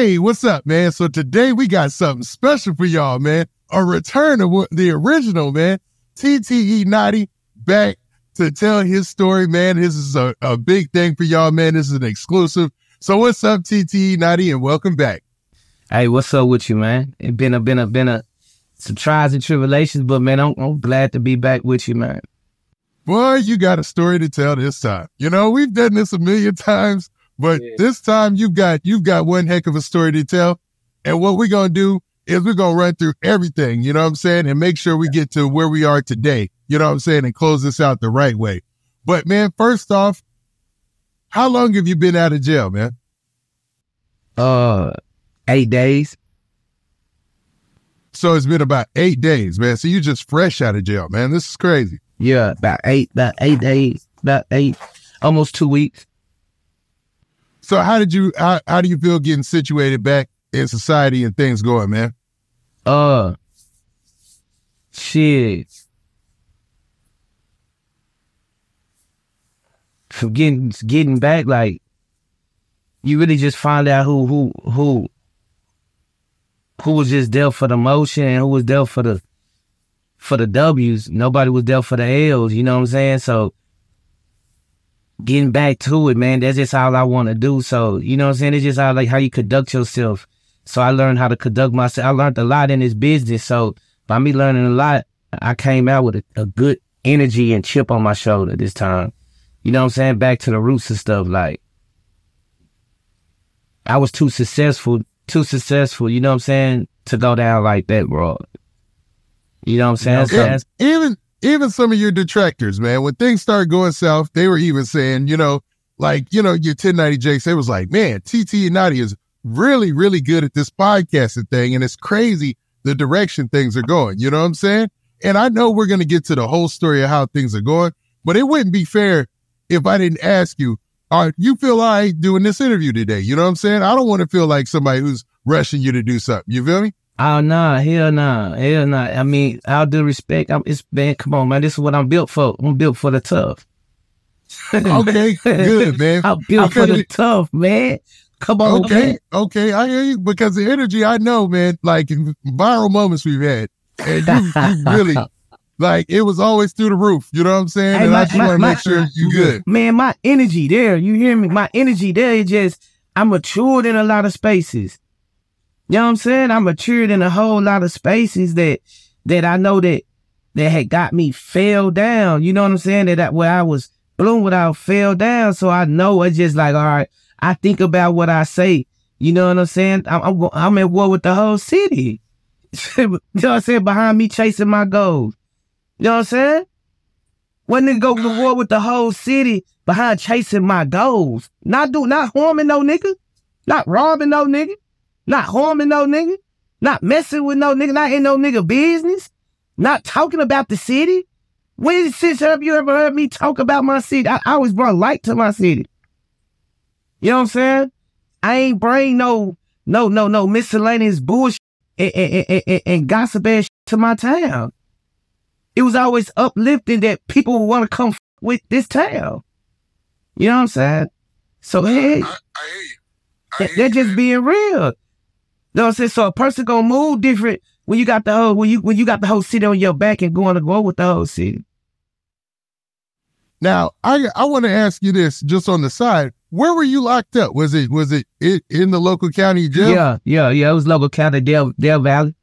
Hey, what's up, man? So today we got something special for y'all, man. A return of the original, man. TTE Notti back to tell his story, man. This is a big thing for y'all, man. This is an exclusive. So what's up, TTE Notti, and welcome back. Hey, what's up with you, man? It been some trials and tribulations, but man, I'm glad to be back with you, man. Boy, you got a story to tell this time. You know, we've done this a million times, but this time you've got one heck of a story to tell. And what we're going to do is we're going to run through everything, you know what I'm saying? And make sure we get to where we are today, you know what I'm saying? And close this out the right way. But man, first off, how long have you been out of jail, man? 8 days. So it's been about 8 days, man. So you just fresh out of jail, man. This is crazy. Yeah, about eight days, almost 2 weeks. So how do you feel getting situated back in society and things going, man? Shit. From getting back, like, you really just find out who was just there for the motion and who was there for the W's. Nobody was there for the L's, you know what I'm saying? So getting back to it, man, that's just all I want to do. So, you know what I'm saying? It's just how you conduct yourself. So I learned how to conduct myself. I learned a lot in this business. So by me learning a lot, I came out with a good energy and chip on my shoulder this time. You know what I'm saying? Back to the roots and stuff. Like, I was too successful, you know what I'm saying, to go down like that, bro. You know what I'm saying? Yeah, even some of your detractors, man, when things started going south, they were even saying, your 1090 Jakes, they was like, man, TTE Notti is really, really good at this podcasting thing, and it's crazy the direction things are going, you know what I'm saying? And I know we're going to get to the whole story of how things are going, but it wouldn't be fair if I didn't ask you, you feel all right doing this interview today? You know what I'm saying? I don't want to feel like somebody who's rushing you to do something. You feel me? Oh, nah, hell nah. I mean, all due respect, come on, man, this is what I'm built for. I'm built for the tough. Okay, good, man. I'm built for the tough, man. Come on, man. Okay, I hear you, because the energy, I know, man, like viral moments we've had, and you really, like, it was always through the roof, you know what I'm saying? And I just want to make sure you good. Man, my energy there, you hear me? My energy there is just, I'm matured in a lot of spaces. You know what I'm saying? I matured in a whole lot of spaces that I know that had got me fell down. You know what I'm saying? That where I was blown without fell down. So I know it's just like, all right, I think about what I say. You know what I'm saying? I'm at war with the whole city. You know what I'm saying? Behind me chasing my goals. You know what I'm saying? When nigga go to war with the whole city behind chasing my goals. Not harming no nigga. Not robbing no nigga. Not harming no nigga, not messing with no nigga, not in no nigga business, not talking about the city. When have you ever heard me talk about my city? I always brought light to my city. You know what I'm saying? I ain't bring no miscellaneous bullshit and gossip ass shit to my town. It was always uplifting that people would want to come with this town. You know what I'm saying? So hey, I hear you. They're just being real. You know what I'm saying? So a person gonna move different when you got the whole when you got the whole city on your back and going to go with the whole city. Now, I want to ask you this just on the side. Where were you locked up? Was it in the local county jail? Yeah. It was local county, Del Valley.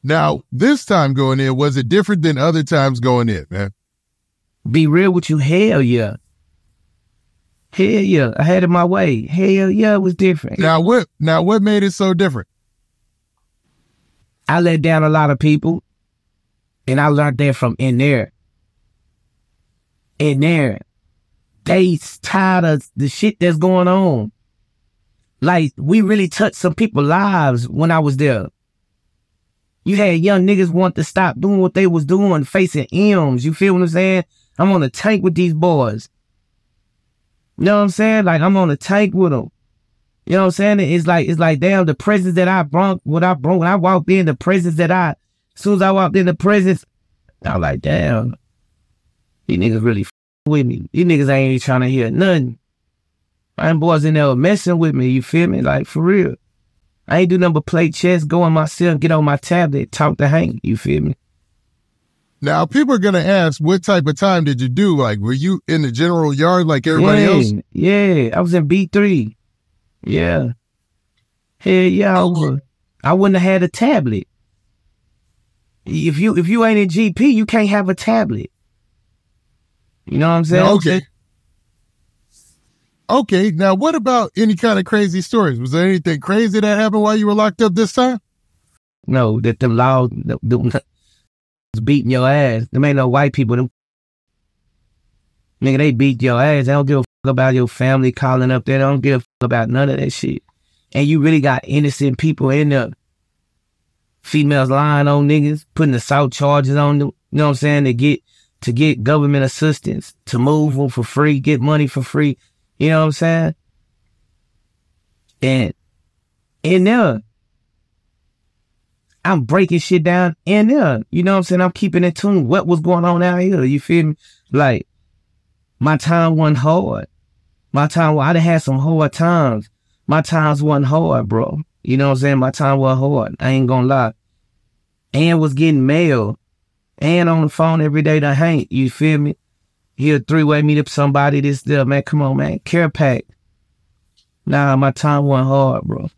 Now, this time going in, was it different than other times going in, man? Be real with you, hell yeah. Hell yeah, I had it my way. Hell yeah, it was different. Now what made it so different? I let down a lot of people, and I learned that from in there. They tired of the shit that's going on. Like, we really touched some people's lives when I was there. You had young niggas want to stop doing what they was doing, facing M's. You feel what I'm saying? I'm on a tank with these boys. You know what I'm saying? Like, I'm on a tank with them. You know what I'm saying? It's like, damn, the presence that I brought, when I walked in, as soon as I walked in the presence, I was like, damn, these niggas really with me. These niggas ain't even trying to hear nothing. And boys in there messing with me, you feel me? Like, for real. I ain't do nothing but play chess, go in my cell, get on my tablet, talk to Hank, you feel me? Now, people are going to ask, what type of time did you do? Like, were you in the general yard like everybody else? Yeah, I was in B3. Yeah. Hell yeah, I wouldn't have had a tablet. If you ain't in GP, you can't have a tablet. You know what I'm saying? Now, okay, now what about any kind of crazy stories? Was there anything crazy that happened while you were locked up this time? No, that them laws was beating your ass. Them ain't no white people. Them nigga, they beat your ass. They don't give a fuck about your family calling up there. They don't give a fuck about none of that shit. And you really got innocent people in there. Females lying on niggas, putting assault charges on them. You know what I'm saying? To get government assistance, to move them for free, get money for free. You know what I'm saying? And in there, I'm breaking shit down in there. You know what I'm saying? I'm keeping in tune. What was going on out here? You feel me? Like, my time wasn't hard. I done had some hard times. My times wasn't hard, bro. You know what I'm saying? My time was hard. I ain't gonna lie. And was getting mail. And on the phone every day to Hank. You feel me? He'll three-way meet up somebody, this, there. Man, come on, man. Care pack. Nah, my time wasn't hard, bro.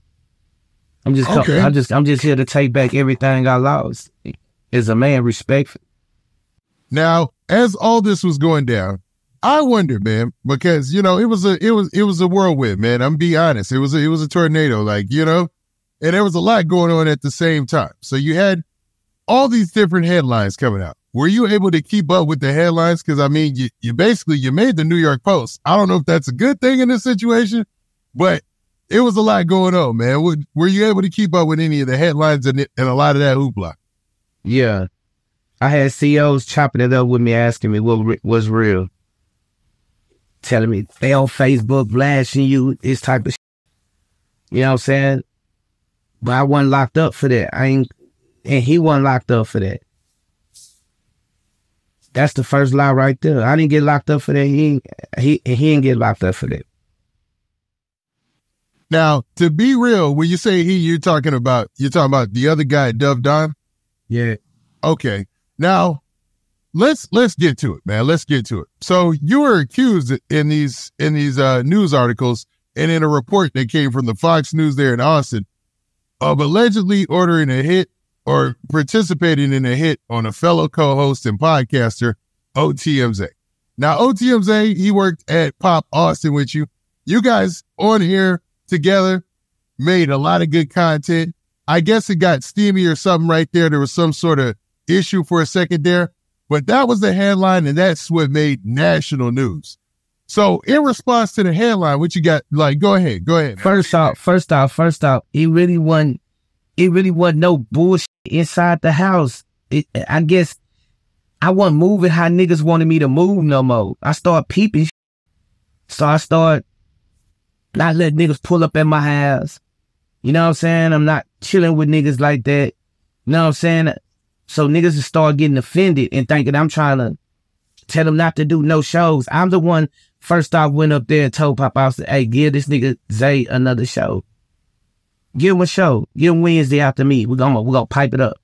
I'm just here to take back everything I lost. As a man, respectful. Now, as all this was going down, I wonder, man, because it was a whirlwind, man. I'm be honest. It was a tornado, like, and there was a lot going on at the same time. So you had all these different headlines coming out. Were you able to keep up with the headlines? Because, I mean, you made the New York Post. I don't know if that's a good thing in this situation, but it was a lot going on, man. Were you able to keep up with any of the headlines and a lot of that hoopla? Yeah. I had CEOs chopping it up with me, asking me what was real. Telling me they on Facebook blasting you, this type of shit. You know what I'm saying? But I wasn't locked up for that. And he wasn't locked up for that. That's the first lie right there. I didn't get locked up for that. He didn't get locked up for that. Now, to be real, when you say he, you're talking about the other guy, Dove Don? Yeah. Okay. Now, let's get to it, man. Let's get to it. So you were accused in these news articles and in a report that came from the Fox News there in Austin of allegedly ordering a hit or participating in a hit on a fellow co-host and podcaster, OTM Zay. Now, OTM Zay, he worked at Pop Austin with you. You guys on here together made a lot of good content. I guess it got steamy or something right there. There was some sort of issue for a second there, but that was the headline, and that's what made national news. So in response to the headline, what you got? Like, go ahead. First off, it really wasn't no bullshit inside the house. I guess I wasn't moving how niggas wanted me to move no more. I started peeping shit. So I started not letting niggas pull up at my house. You know what I'm saying? I'm not chilling with niggas like that. You know what I'm saying? So niggas will start getting offended and thinking I'm trying to tell them not to do no shows. I'm the one first off went up there and told Pop, I said, hey, give this nigga Zay another show. Give him a show. Give him Wednesday after me. We're gonna pipe it up.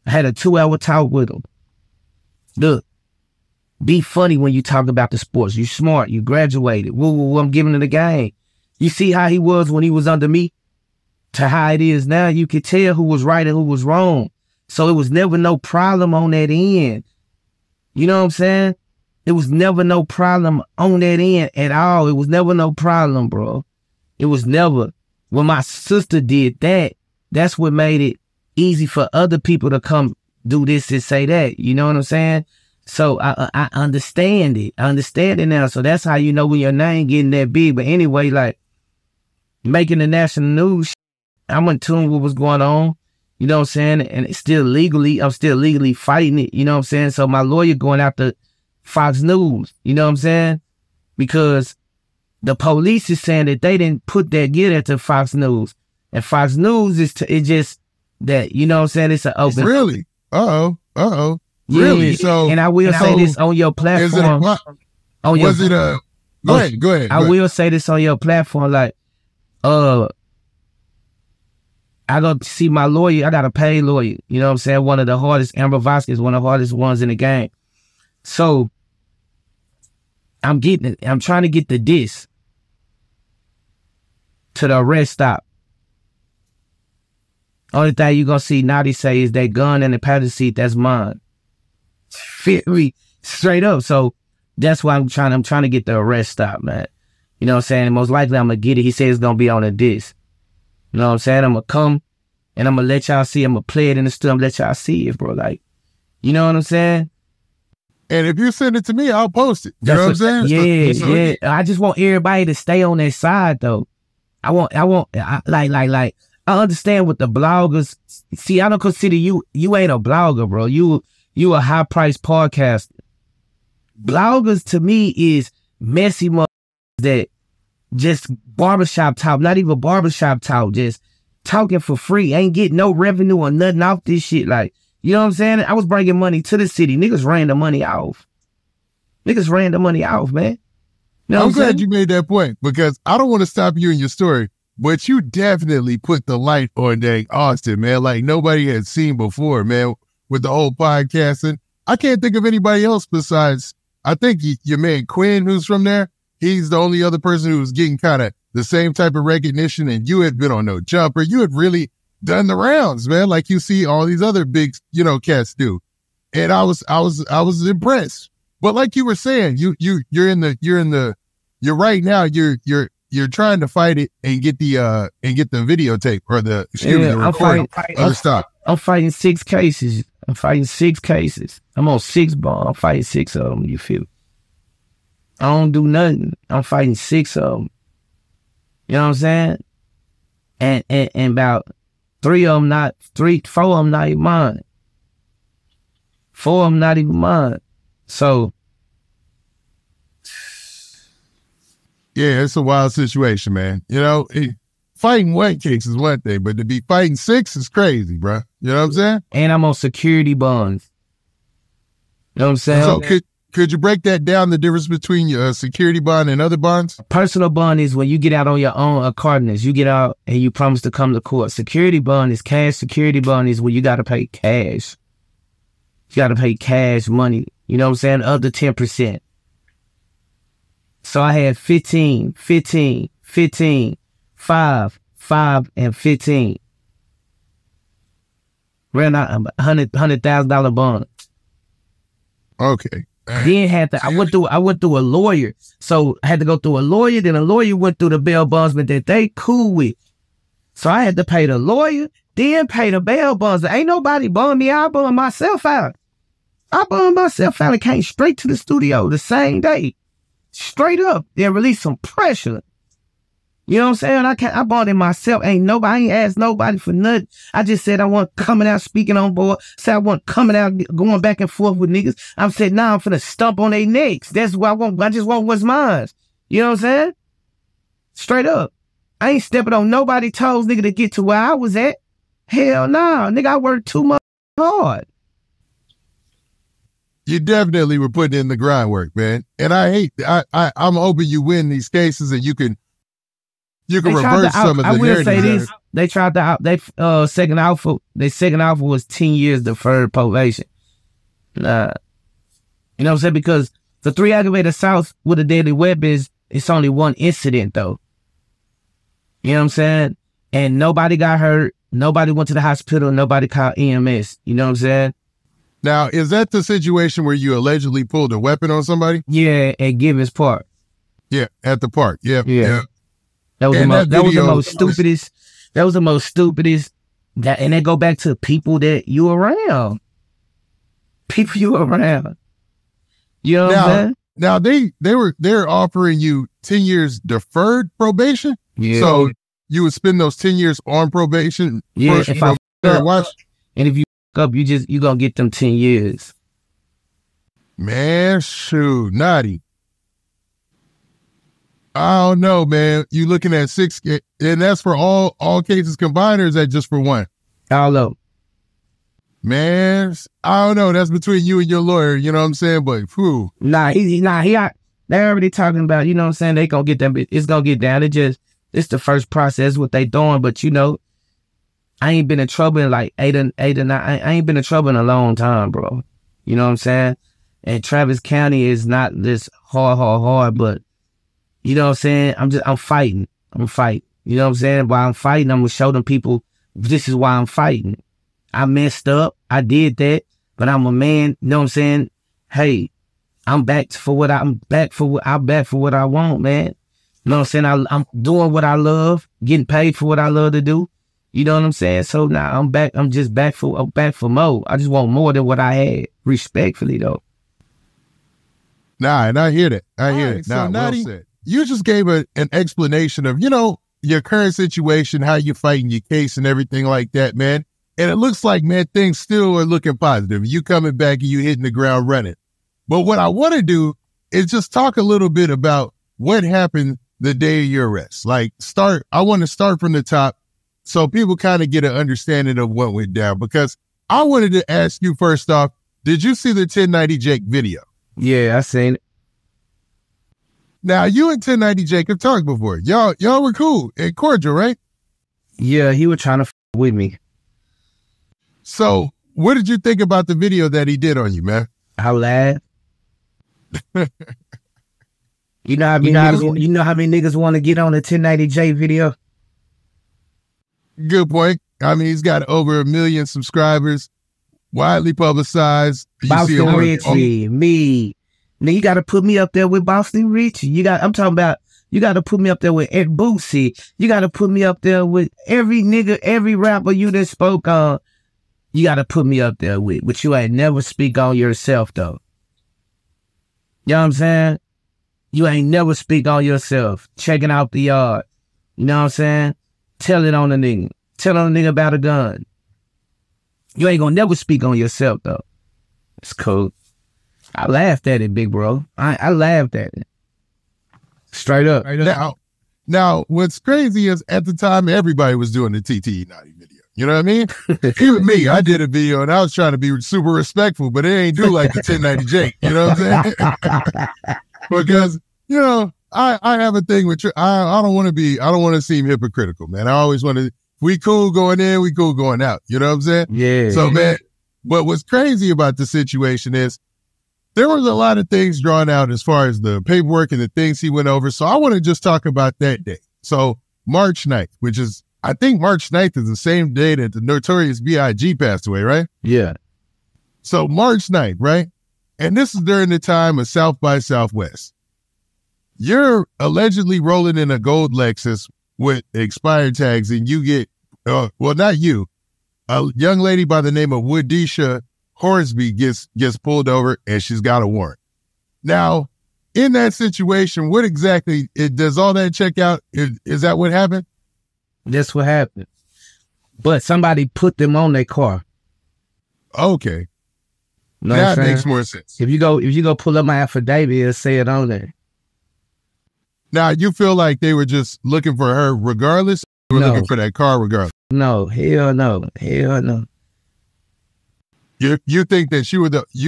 I had a 2-hour talk with him. Look, be funny when you talk about the sports. You smart. You graduated. Woo, I'm giving it a game. You see how he was when he was under me to how it is now. You could tell who was right and who was wrong. So it was never no problem on that end. You know what I'm saying? It was never no problem on that end at all. It was never no problem, bro. It was never. When my sister did that, that's what made it easy for other people to come do this and say that. You know what I'm saying? So I understand it. I understand it now. So that's how you know when your name getting that big. But anyway, like making the national news, I'm in tune with what was going on. You know what I'm saying? And it's still I'm still legally fighting it. You know what I'm saying? So my lawyer going after Fox News. You know what I'm saying? Because the police is saying that they didn't put that gear to Fox News. And Fox News is just that, you know what I'm saying? It's an open. Really? Uh-oh. Yeah, really? So, and I will say this on your platform. Go ahead. I will say this on your platform, like, I go see my lawyer. I got a paid lawyer. You know what I'm saying? One of the hardest, Amber Vasquez, one of the hardest ones in the game. So I'm trying to get the diss to the arrest stop. Only thing you gonna see Notti say is that gun in the passenger seat, that's mine. Fit me straight up. So that's why I'm trying to get the arrest stop, man. You know what I'm saying? And most likely I'm gonna get it. He said it's gonna be on a disc. You know what I'm saying? I'm gonna come and I'm gonna let y'all see. I'm gonna play it in the studio. I'm gonna let y'all see it, bro. Like, you know what I'm saying? And if you send it to me, I'll post it. You know what I'm saying? Yeah. I just want everybody to stay on their side, though. I understand what the bloggers see. I don't consider you ain't a blogger, bro. You a high priced podcaster. Bloggers to me is messy motherfuckers that just barbershop talk, not even barbershop talk, just talking for free, ain't getting no revenue or nothing off this shit. Like, you know what I'm saying? I was bringing money to the city. Niggas ran the money off. Man. You know I'm glad you made that point, because I don't want to stop you in your story, but you definitely put the light on dang Austin, man, like nobody had seen before, man, with the whole podcasting. I can't think of anybody else besides, I think your man Quinn, who's from there. He's the only other person who was getting kind of the same type of recognition, and you had been on No Jumper. You had really done the rounds, man, like you see all these other big, cats do. And I was impressed. But like you were saying, you're right now, you're trying to fight it and get the videotape or the recording. I'm fighting 6 cases. I'm on 6 ball. I'm fighting 6 of them. You feel me? I don't do nothing. I'm fighting 6 of them. You know what I'm saying? And about 4 of them not even mine. 4 of them not even mine. So, yeah, it's a wild situation, man. Fighting 1 case is one thing, but to be fighting 6 is crazy, bro. You know what I'm saying? And I'm on security bonds. You know what I'm saying? So could you break that down, the difference between your security bond and other bonds? Personal bond is when you get out on your own accordance. You get out and you promise to come to court. Security bond is cash. Security bond is when you got to pay cash. You got to pay cash money. You know what I'm saying? Up to 10%. So I had 15, 5, and 15. Ran out $100,000 bond. Okay. Then I went through a lawyer. So I had to go through a lawyer. Then a lawyer went through the bail bondsman that they cool with. So I had to pay the lawyer, then pay the bail bondsman. Ain't nobody bond me. I bond myself out. And came straight to the studio the same day. Straight up. Then released some pressure. You know what I'm saying? I bonded myself. I ain't asked nobody for nothing. I just said I want coming out speaking on board. Said I want coming out going back and forth with niggas. I said, nah, I'm finna stump on their necks. That's what I want. I just want what's mine. You know what I'm saying? Straight up. I ain't stepping on nobody's toes, nigga, to get to where I was at. Hell nah. Nigga, I worked too much hard. You definitely were putting in the groundwork, man. And I'm hoping you win these cases and you can reverse some of the narrative. I will say this. They tried to out. Their second offer was 10 years deferred probation. You know what I'm saying? Because the 3 aggravated assaults with a deadly weapon it's only 1 incident though. You know what I'm saying? And nobody got hurt. Nobody went to the hospital. Nobody called EMS. You know what I'm saying? Now, is that the situation where you allegedly pulled a weapon on somebody? Yeah, at Givens Park. Yeah, at the park. Yeah. That was the most stupidest. That was the most stupidest. And they go back to people that you around. People you around. You know what I'm saying? Now they're offering you 10 years deferred probation. Yeah. So you would spend those 10 years on probation. Yeah. And if you up, you gonna get them 10 years. Man, shoot, Notti. I don't know, man. You looking at 6, and that's for all cases combined, or is that just for 1? All of them. Man, I don't know. That's between you and your lawyer. You know what I'm saying? But whew. Nah, They already talking about, you know what I'm saying? They gonna get them. It's gonna get down. It's the first process what they doing. But you know, I ain't been in trouble in like eight or nine. I ain't been in trouble in a long time, bro. You know what I'm saying? And Travis County is not this hard, but you know what I'm saying? I'm fighting. You know what I'm saying? While I'm fighting, I'm gonna show them people this is why I'm fighting. I messed up. I did that, but I'm a man. You know what I'm saying? Hey, I'm back for what I want, man. You know what I'm saying? I'm doing what I love, getting paid for what I love to do. You know what I'm saying? So now I'm back. I'm back for more. I just want more than what I had. Respectfully, though. Nah, and I hear that. I hear it. Now, well said. You just gave an explanation of, you know, your current situation, how you're fighting your case and everything like that, man. And it looks like, man, things still are looking positive. You coming back and you hitting the ground running. But what I want to do is just talk a little bit about what happened the day of your arrest. Like, I want to start from the top so people kind of get an understanding of what went down. Because I wanted to ask you first off, did you see the 1090 Jake video? Yeah, I seen it. Now, you and 1090 Jake have talked before. Y'all were cool and cordial, right? Yeah, he was trying to with me. So, what did you think about the video that he did on you, man? I laughed. You know how many niggas want to get on the 1090 J video? Good point. I mean, he's got over 1 million subscribers, widely publicized. Boston Richie, me. Now you got to put me up there with Boston Richie. I'm talking about, you got to put me up there with Ed Boosie. You got to put me up there with every nigga, every rapper you that spoke on. You got to put me up there with, but you ain't never speak on yourself, though. You know what I'm saying? You ain't never speak on yourself. Checking out the yard. You know what I'm saying? Tell it on the nigga. Tell on the nigga about a gun. You ain't gonna never speak on yourself, though. It's cool. I laughed at it, big bro. I laughed at it. Straight up. Now, what's crazy is at the time, everybody was doing the TTE Notti video. You know what I mean? Even me, I did a video and I was trying to be super respectful, but it ain't do like the 1090 Jake. You know what I'm saying? Because, you know, I have a thing with I don't want to seem hypocritical, man. I always want to, we cool going in, we cool going out. You know what I'm saying? Yeah. So, man, but what's crazy about the situation is there was a lot of things drawn out as far as the paperwork and the things he went over. So I want to just talk about that day. So March 9th, which is, I think March 9th is the same day that the Notorious B.I.G. passed away, right? Yeah. So March 9th, right? And this is during the time of South by Southwest. You're allegedly rolling in a gold Lexus with expired tags and you get, well, not you, a young lady by the name of Woodisha Horsby gets pulled over and she's got a warrant. Now, in that situation, what exactly, does all that check out? Is that what happened? That's what happened. But somebody put them on their car. Okay. Know that makes more sense. If you go pull up my affidavit, it'll say it on there. Now, you feel like they were just looking for her regardless? Or No. looking for that car regardless? No, hell no. Hell no. You think that you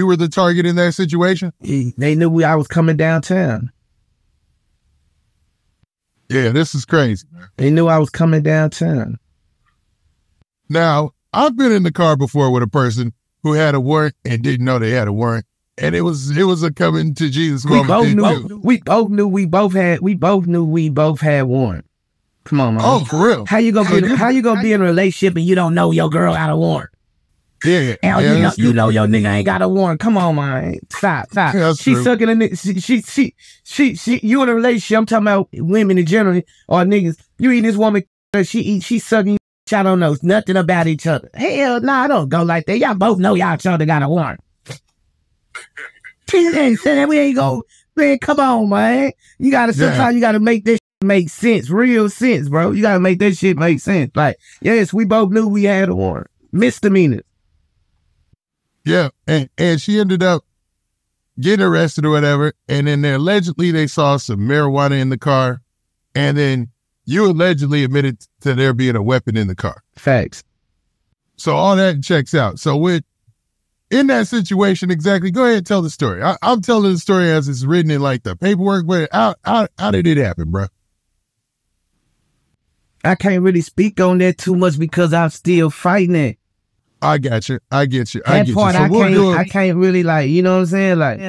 were the target in that situation? They knew I was coming downtown. Yeah, this is crazy, man. They knew I was coming downtown. Now, I've been in the car before with a person who had a warrant and didn't know they had a warrant. And it was a coming to Jesus moment. We both knew we both had warrant. Come on, man. Oh, for real? How you gonna be in a relationship and you don't know your girl got a warrant? Yeah. You know your nigga ain't got a warrant. Come on, man. Stop. She sucking a nigga. She you in a relationship. I'm talking about women in general or niggas. You eating this woman, she sucking. Y'all don't know nothing about each other. Hell nah, I don't go like that. Y'all both know y'all each other got a warrant. We ain't go, man, come on, man. You gotta, sometimes you gotta make this make sense, real sense, bro. You gotta make that shit make sense. Like, yes, we both knew we had a warrant. Misdemeanor. Yeah, and she ended up getting arrested or whatever, and then allegedly they saw some marijuana in the car, and then you allegedly admitted to there being a weapon in the car. Facts. So all that checks out. So it in that situation, exactly, go ahead and tell the story. I'm telling the story as it's written in like the paperwork, but how did it happen, bro? I can't really speak on that too much because I'm still fighting it. I got you. I get you. That part, so I can't really, like, you know what I'm saying? Like,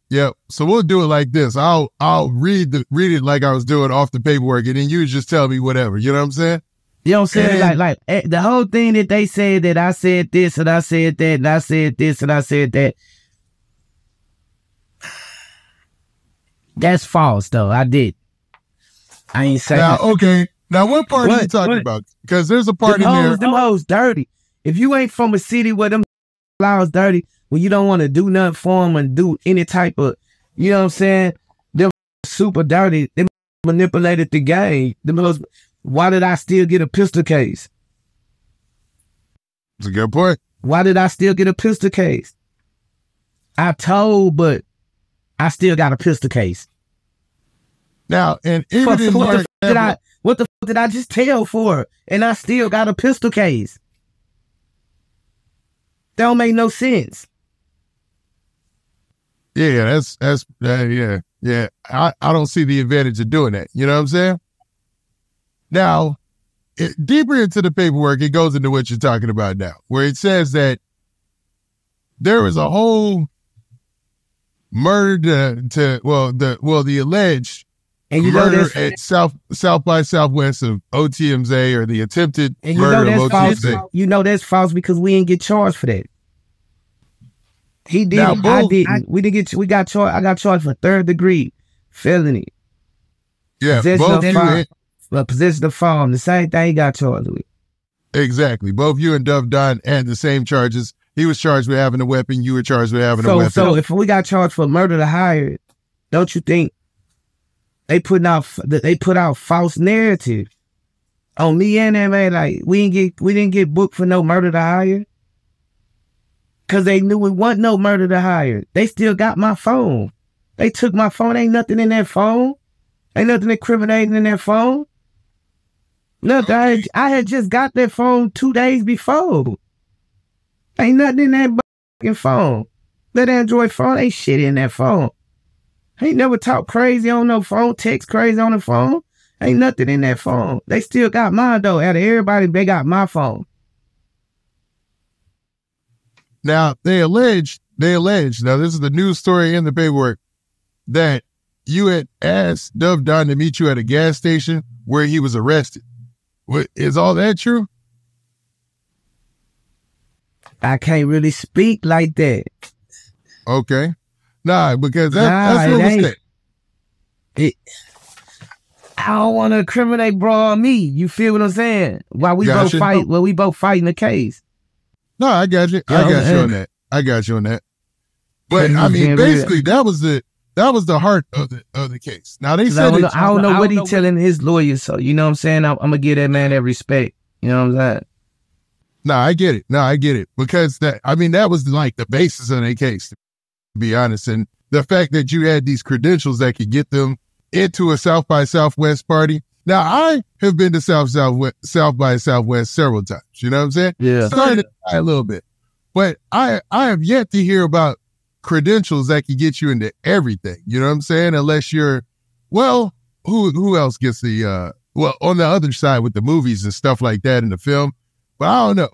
yeah. So we'll do it like this. I'll read it like I was doing off the paperwork, and then you just tell me whatever. You know what I'm saying? You know what I'm saying? Like the whole thing that they said that I said this and I said that and I said this and I said that. That's false, though. I did. I ain't saying. Now, okay. Now, what part are you talking about? Because there's a part in there. Them hoes dirty. If you ain't from a city where them flowers dirty, when you don't want to do nothing for them and do any type of, you know what I'm saying? Them super dirty. Them manipulated the game. Them hoes, why did I still get a pistol case? That's a good point. Why did I still get a pistol case? I told, but I still got a pistol case. Now, and even what the fuck did I just tell for? And I still got a pistol case. That don't make no sense. Yeah, yeah. I don't see the advantage of doing that. You know what I'm saying? Now, deeper into the paperwork, it goes into what you're talking about now, where it says that there was a whole murder the alleged and you murder know at South by Southwest of OTM Zay, or the attempted murder of OTM Zay. You know that's false because we didn't get charged for that. He did. I didn't. We didn't get. We got charged. I got charged for 3rd degree felony. Yeah, possession of firearm. The same thing he got charged with. Exactly. Both you and Dove Don had the same charges. He was charged with having a weapon. You were charged with having a weapon. So if we got charged for murder to hire, don't you think they put out false narrative on me and them? Like we didn't get booked for no murder to hire because they knew we wasn't no murder to hire. They still got my phone. They took my phone. Ain't nothing in that phone. Ain't nothing incriminating in that phone. Nothing. I had just got that phone 2 days before. Ain't nothing in that fucking phone. That Android phone, ain't shit in that phone. Ain't never talk crazy on no phone, text crazy on the phone. Ain't nothing in that phone. They still got mine, though. Out of everybody, they got my phone. Now, they allege, now this is the news story in the paperwork, that you had asked Dove Don to meet you at a gas station where he was arrested. Is all that true? I can't really speak like that. Okay. Nah, because that's what was said. I don't want to incriminate bro on me. You feel what I'm saying? While we both fight, we both fighting the case. No, I got you. I got you on that. But I mean, basically, that was the heart of the case. Now they said I don't know what he's telling his lawyers. So you know what I'm saying? I'm gonna give that man that respect. You know what I'm saying? No, I get it. Because that was like the basis of their case, to be honest. And the fact that you had these credentials that could get them into a South by Southwest party. Now, I have been to South by Southwest several times. You know what I'm saying? Yeah. Starting to die a little bit. But I have yet to hear about credentials that could get you into everything. You know what I'm saying? Unless you're, well, who else gets the, on the other side with the movies and stuff like that in the film. But I don't know.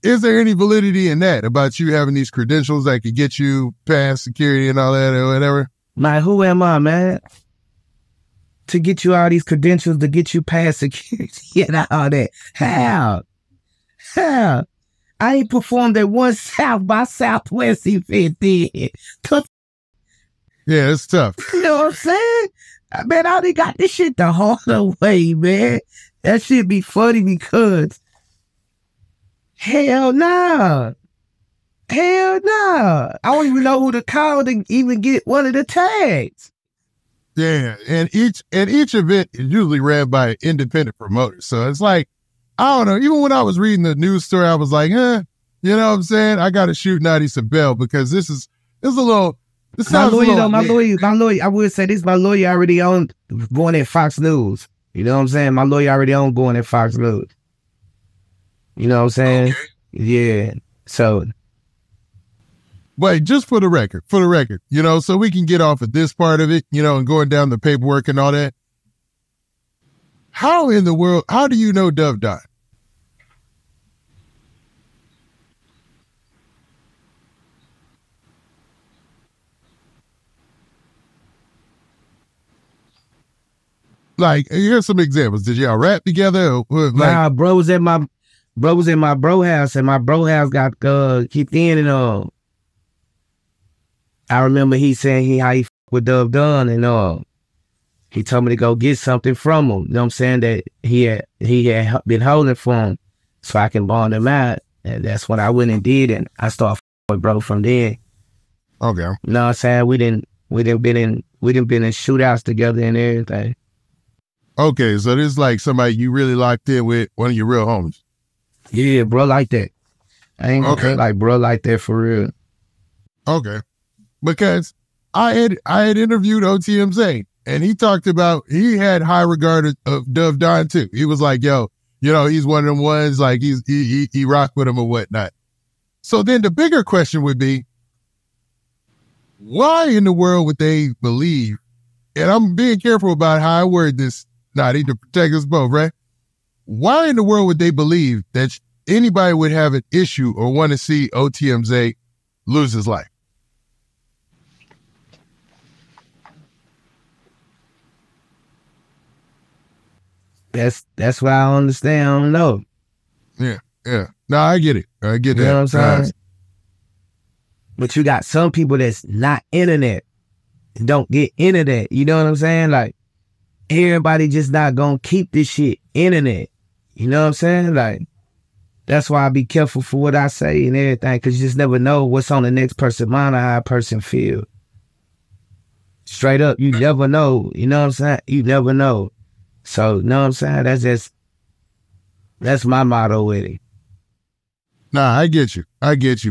Is there any validity in that about you having these credentials that could get you past security and all that or whatever? Like, who am I, man? To get you all these credentials to get you past security and all that. How? I ain't performed at one South by Southwest event then. Yeah, it's tough. You know what I'm saying? Man, I already got this shit the harder way, man. That shit be funny because hell nah. I don't even know who to call to even get one of the tags. Yeah, and each event is usually ran by independent promoters. So it's like, I don't know, even when I was reading the news story, I was like, you know what I'm saying? I got to shoot Notti some bell because this sounds a little. My lawyer, I would say this, my lawyer already owned going at Fox News. You know what I'm saying? My lawyer already owned going at Fox News. You know what I'm saying? Okay. Yeah. So But just for the record, you know, so we can get off of this part of it, you know, and going down the paperwork and all that. How in the world, how do you know Dove died? Like, here's some examples. Did y'all rap together? Or, like, nah, bro was at my bro house, and my bro house got kicked in, and I remember he saying how he with Dove Dunn, and he told me to go get something from him. You know what I'm saying? That he had been holding for him, so I can bond him out. And that's what I went and did, and I started with bro from there. Okay. You know what I'm saying? We didn't been in shootouts together and everything. Okay, so this is like somebody you really locked in with, one of your real homies. Yeah, bro, like that. I ain't like bro like that for real. Okay, because I had interviewed OTM Zay, and he talked about he had high regard of Dove Don too. He was like, yo, you know, he's one of them ones, like he rock with him or whatnot. So then the bigger question would be, why in the world would they believe? And I'm being careful about how I word this. Notti, to protect us both, right? Why in the world would they believe that anybody would have an issue or want to see OTM Zay lose his life? That's what I don't understand. I don't know. Yeah. No, I get it. I get that. You know what I'm saying? But you got some people that's not internet, don't get into that. You know what I'm saying? Like, everybody just not gonna keep this shit internet. You know what I'm saying? Like, that's why I be careful for what I say and everything, because you just never know what's on the next person's mind or how a person feel. Straight up, you never know. You know what I'm saying? You never know. So, you know what I'm saying? That's my motto with it. Nah, I get you,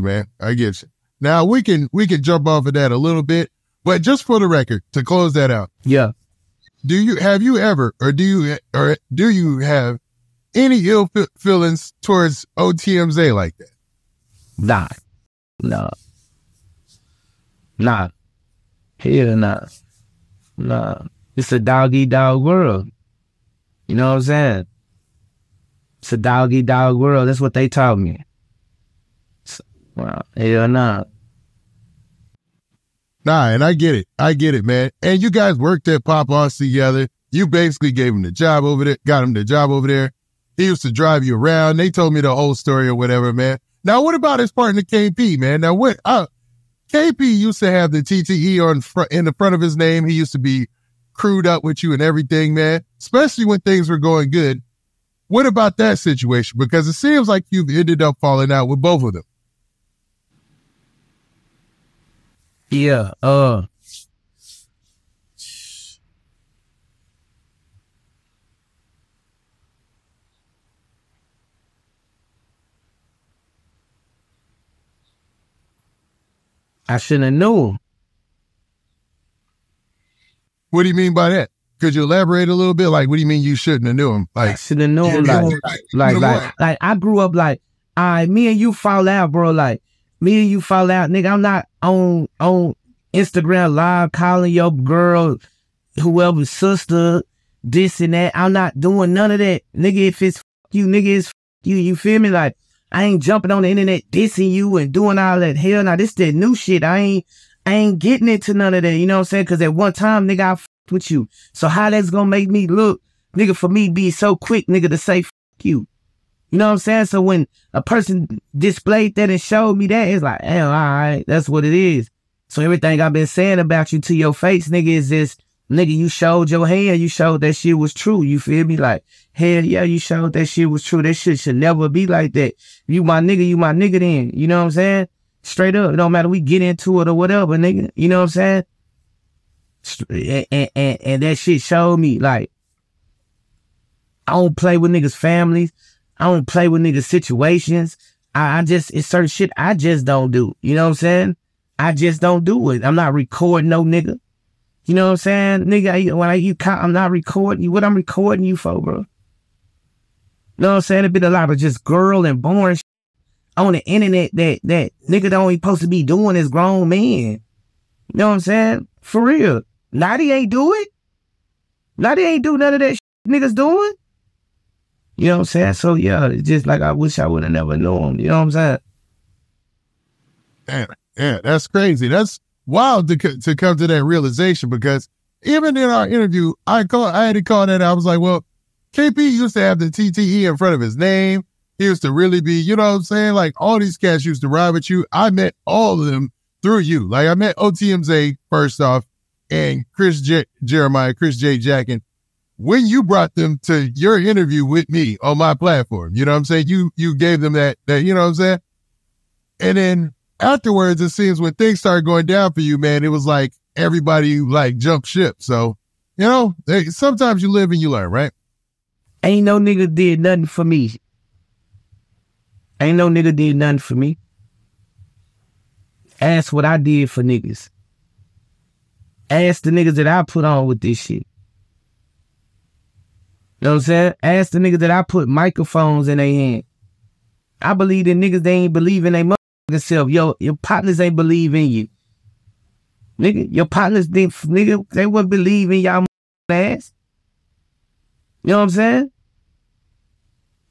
man. I get you. Now we can jump off of that a little bit, but just for the record, to close that out. Yeah. Do you have any ill feelings towards OTM Zay like that? Nah. Hell nah. Nah. It's a dog-eat-dog world. You know what I'm saying? It's a dog-eat-dog world. That's what they taught me. So, well, hell nah. Nah, and I get it, man. And you guys worked at Pop Oz together. You basically gave him the job over there, got him the job over there. He used to drive you around. They told me the whole story or whatever, man. Now, what about his partner KP, man? Now, KP used to have the TTE in the front of his name. He used to be crewed up with you and everything, man, especially when things were going good. What about that situation? Because it seems like you've ended up falling out with both of them. Yeah, I shouldn't have known. What do you mean by that? Could you elaborate a little bit? Like, what do you mean you shouldn't have known him? Like, I shouldn't have known. Like, I grew up like, me and you fall out, bro. Like, me and you fall out, nigga. I'm not on Instagram live calling your girl, whoever's sister, this and that. I'm not doing none of that, nigga. If it's you, nigga, it's you. You feel me? Like, I ain't jumping on the internet dissing you and doing all that. Hell, now this that new shit. I ain't getting into none of that. You know what I'm saying? Because at one time, nigga, I f***ed with you. So how that's gonna make me look, nigga, for me be so quick, nigga, to say f*** you. You know what I'm saying? So when a person displayed that and showed me that, it's like, damn, all right, that's what it is. So everything I've been saying about you to your face, nigga, is just, nigga, you showed your hand, you showed that shit was true. You feel me? Like, hell yeah, you showed that shit was true. That shit should never be like that. You my nigga then. You know what I'm saying? Straight up. It don't matter, we get into it or whatever, nigga. You know what I'm saying? And that shit showed me, like, I don't play with niggas' families. I don't play with niggas' situations. It's certain shit I just don't do. You know what I'm saying? I just don't do it. I'm not recording no nigga. You know what I'm saying? Nigga, I'm not recording you. What I'm recording you for, bro? You know what I'm saying? It been a lot of just girl and boring shit on the internet that nigga don't even supposed to be doing as grown men. You know what I'm saying? For real. Notti ain't do it. Notti ain't do none of that shit niggas doing. You know what I'm saying? So yeah, it's just like I wish I would have never known him. You know what I'm saying? Damn, yeah, that's crazy. That's wild to come to that realization, because even in our interview, I had to call that out. I was like, well, KP used to have the TTE in front of his name. He used to really be, you know what I'm saying? Like, all these cats used to ride with you. I met all of them through you. Like, I met OTM Zay first off, and Chris J. Jackin, when you brought them to your interview with me on my platform. You know what I'm saying? You gave them that, you know what I'm saying? And then afterwards, it seems when things started going down for you, man, it was like everybody like jumped ship. So, you know, sometimes you live and you learn, right? Ain't no nigga did nothing for me. Ain't no nigga did nothing for me. Ask what I did for niggas. Ask the niggas that I put on with this shit. You know what I'm saying? Ask the niggas that I put microphones in their hand. I believe that niggas, they ain't believe in their motherfucking self. Yo, your partners ain't believe in you. Nigga, your partners didn't, nigga, they wouldn't believe in y'all ass. You know what I'm saying?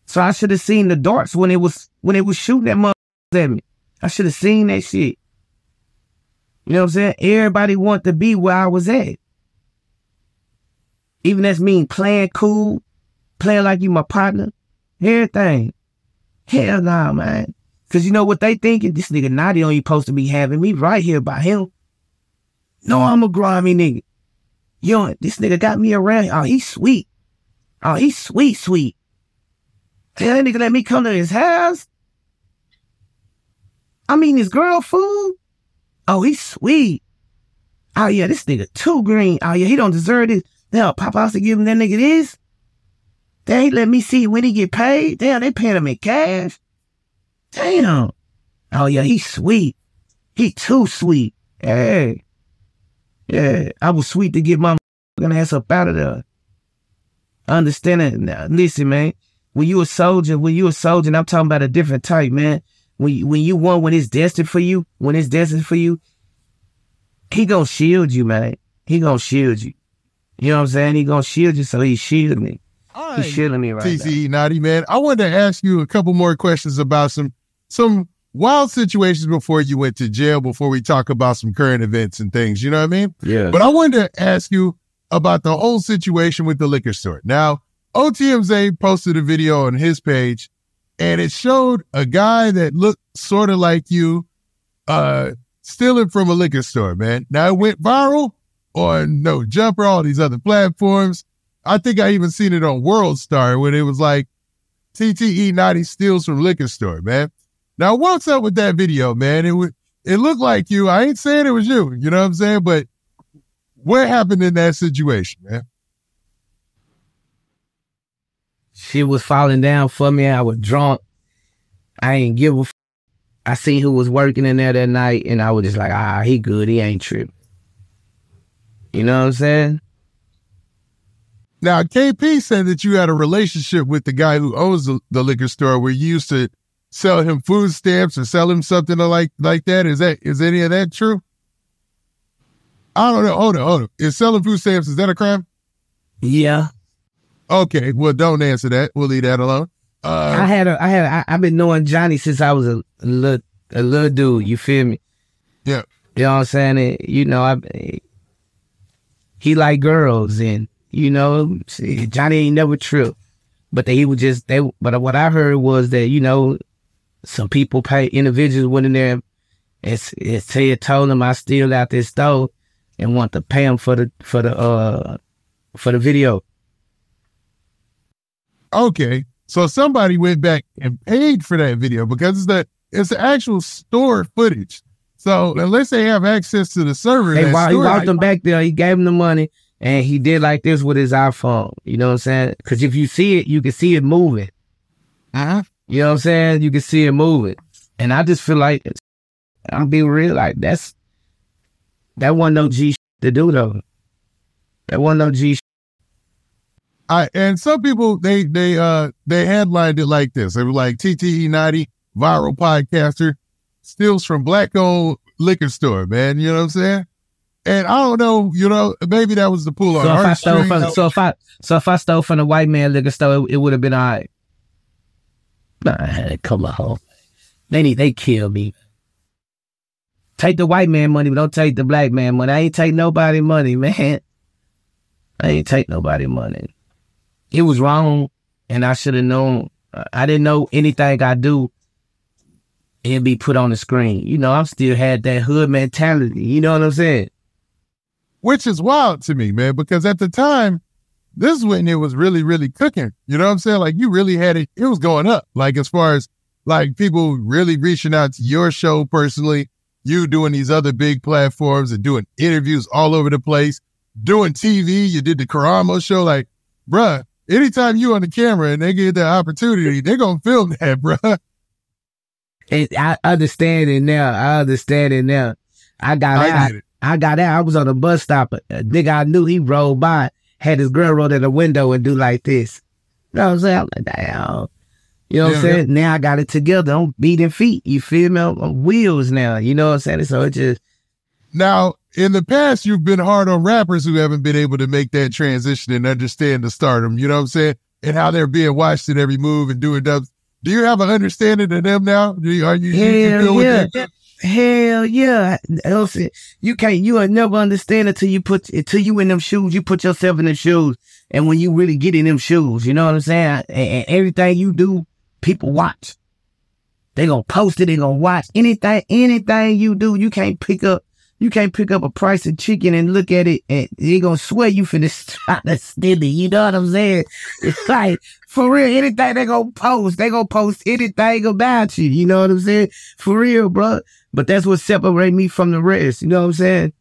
So I should have seen the darts when it was shooting that motherfucker at me. I should have seen that shit. You know what I'm saying? Everybody want to be where I was at. Even that's mean playing cool, playing like you my partner, everything. Hell nah, man. Cause you know what they thinking? This nigga Notti only supposed to be having me right here by him. No, I'm a grimy nigga. Yo, this nigga got me around. Oh, he's sweet. Oh, he's sweet. Hell, that nigga let me come to his house. I mean, his girl food. Oh, he's sweet. Oh, yeah, this nigga too green. Oh, yeah, he don't deserve this. Damn, Papa has to give him that nigga this. Damn, he let me see when he get paid. Damn, they paying him in cash. Damn. Oh, yeah, he's sweet. He too sweet. Hey. Yeah, I was sweet to get my ass up out of there. Understand it now. Listen, man. When you a soldier, and I'm talking about a different type, man. When it's destined for you, he gonna shield you, man. He gonna shield you. You know what I'm saying? He gonna shield you, so he's shielding me. Right. He's shielding me right now. TTE Notti, man. I wanted to ask you a couple more questions about some wild situations before you went to jail, before we talk about some current events and things, you know what I mean? Yeah. But I wanted to ask you about the whole situation with the liquor store. Now, OTM Zay posted a video on his page, and it showed a guy that looked sort of like you stealing from a liquor store, man. Now, it went viral on No Jumper, all these other platforms. I think I even seen it on World Star when it was like, TTE Notti steals from liquor store, man. Now, what's up with that video, man? It looked like you. I ain't saying it was you, you know what I'm saying? But what happened in that situation, man? Shit was falling down for me. I was drunk. I ain't give a f. I seen who was working in there that night, and I was just like, he good. He ain't tripping. You know what I'm saying? Now, KP said that you had a relationship with the guy who owns the liquor store, where you used to sell him food stamps or sell him something like that. Is any of that true? I don't know. Hold on. Is selling food stamps, is that a crime? Yeah. Okay. Well, don't answer that. We'll leave that alone. I've been knowing Johnny since I was a little dude. You feel me? Yeah. You know what I'm saying? You know, he like girls, and you know, Johnny ain't never tripped. But but what I heard was that, you know, some people individuals went in there and told them I steal out this store and want to pay them for the video. Okay. So somebody went back and paid for that video because it's the actual store footage. So unless they have access to the server, he walked them back there, he gave them the money, and he did like this with his iPhone. You know what I'm saying? Because if you see it, you can see it moving. Uh-huh. You know what I'm saying? You can see it moving. And I just feel like, I'm being real, like that wasn't no G to do though. That wasn't no G. And some people, they headlined it like this. They were like, TTE Notti viral podcaster, steals from black-owned liquor store, man. You know what I'm saying? And I don't know, you know, maybe that was the pull on heartstrings. So if I stole from the white man liquor store, it would have been all right. Nah, come on. They kill me. Take the white man money, but don't take the black man money. I ain't take nobody money, man. I ain't take nobody money. It was wrong, and I should have known. I didn't know anything I do, it'd be put on the screen. You know, I still had that hood mentality. You know what I'm saying? Which is wild to me, man, because at the time, this is when it was really, really cooking. You know what I'm saying? Like, you really had it. It was going up. Like, as far as, like, people really reaching out to your show personally, you doing these other big platforms and doing interviews all over the place, doing TV. You did the Karamo show. Like, bruh, anytime you on the camera and they get that opportunity, they're going to film that, bruh. And I understand it now. I got out. I was on a bus stop. A nigga I knew, he rolled by, had his girl roll at the window and do like this. You know what I'm saying? I'm like, damn. You know what I'm saying? Yeah. Now I got it together. I'm beating feet. You feel me? I'm on wheels now. You know what I'm saying? So it just... Now, in the past, you've been hard on rappers who haven't been able to make that transition and understand the stardom. You know what I'm saying? And how they're being watched in every move and doing dubs. Do you have an understanding of them now? Hell yeah. You will never understand until you in them shoes, you put yourself in them shoes. And when you really get in them shoes, you know what I'm saying? And everything you do, people watch. They gonna post it, they gonna watch. Anything you do, you can't pick up a price of chicken and look at it and they gonna swear you finna try to steal it. You know what I'm saying? It's like, for real, anything they gonna post anything about you. You know what I'm saying? For real, bro. But that's what separates me from the rest. You know what I'm saying?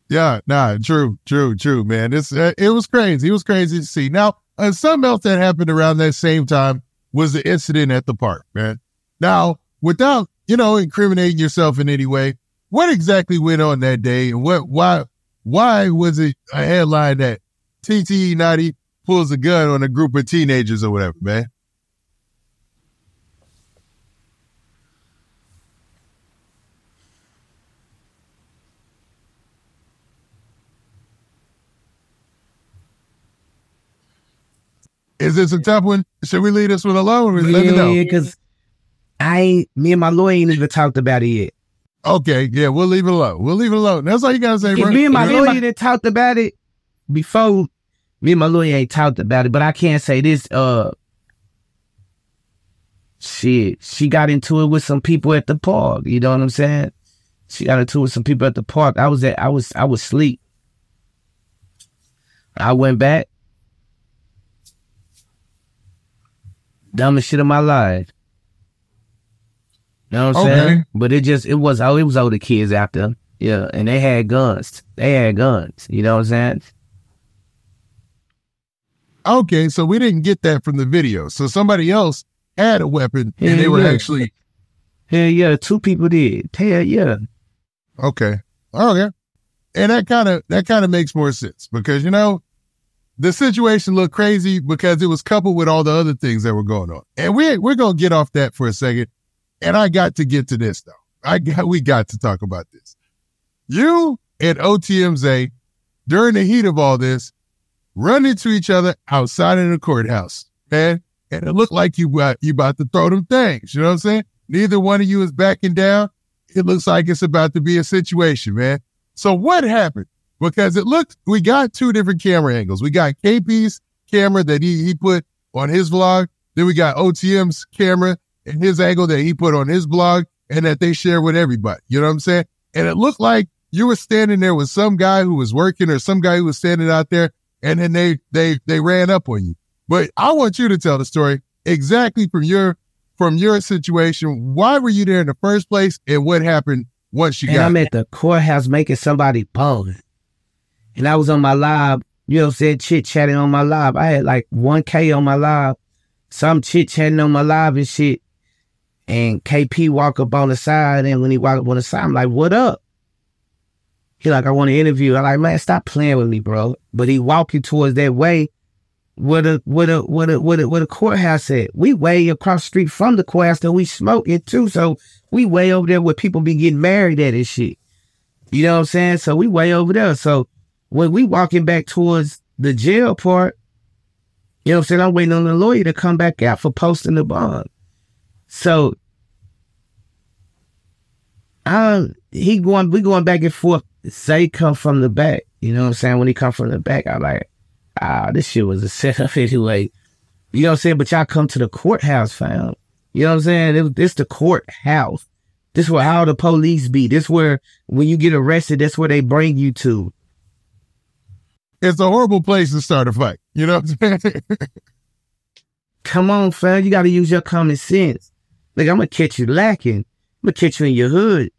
Yeah, nah, true, man. It was crazy. It was crazy to see. Now, something else that happened around that same time was the incident at the park, man. Now, without, incriminating yourself in any way, what exactly went on that day, and why was it a headline that TTE Notti pulls a gun on a group of teenagers or whatever, man? Is this a tough one? Should we leave this one alone? Let me know. Yeah, because me and my lawyer ain't even talked about it yet. Okay, yeah, we'll leave it alone. That's all you gotta say, bro. Me and my lawyer didn't talked about it before. Me and my lawyer ain't talked about it, but I can't say this. She got into it with some people at the park. You know what I'm saying? She got into it with some people at the park. I was asleep. I went back. Dumbest shit of my life. You know what I'm saying? But it was older kids out there. Yeah, and they had guns. You know what I'm saying? Okay, so we didn't get that from the video. So somebody else had a weapon and they were actually... Hell yeah, 2 people did. Hell yeah. Okay. And that kind of makes more sense because, the situation looked crazy because it was coupled with all the other things that were going on. And we're going to get off that for a second. And I got to get to this, though. We got to talk about this. You and OTM Zay, during the heat of all this, run into each other outside of the courthouse, man. And it looked like you about to throw them things. You know what I'm saying? Neither one of you is backing down. It looks like it's about to be a situation, man. So what happened? Because we got 2 different camera angles. We got KP's camera that he put on his vlog. Then we got OTM's camera and his angle that he put on his blog and that they share with everybody. You know what I'm saying? And it looked like you were standing there with some guy who was working or some guy who was standing out there, and then they ran up on you. But I want you to tell the story exactly from your situation. Why were you there in the first place, and what happened once you got there? I'm at the courthouse making somebody bone. And I was on my live, chit-chatting on my live. I had like 1K on my live. So I'm chit-chatting on my live and shit. And KP walk up on the side, and when he walk up on the side, I'm like, what up? He like, I want to interview. I'm like, man, stop playing with me, bro. But he walking towards that way, where the courthouse at. We way across the street from the courthouse that we smoke it too. So we way over there where people be getting married at and shit. You know what I'm saying? So we way over there. So when we walking back towards the jail part, you know what I'm saying? I'm waiting on the lawyer to come back out for posting the bond. So we going back and forth. Zay come from the back. You know what I'm saying? When he come from the back, I'm like, this shit was a setup anyway. You know what I'm saying? But y'all come to the courthouse, fam. You know what I'm saying? It's the courthouse. This where all the police be. This where when you get arrested, that's where they bring you to. It's a horrible place to start a fight. You know what I'm saying? Come on, fam. You got to use your common sense. Look, I'm going to catch you lacking. I'm going to catch you in your hood.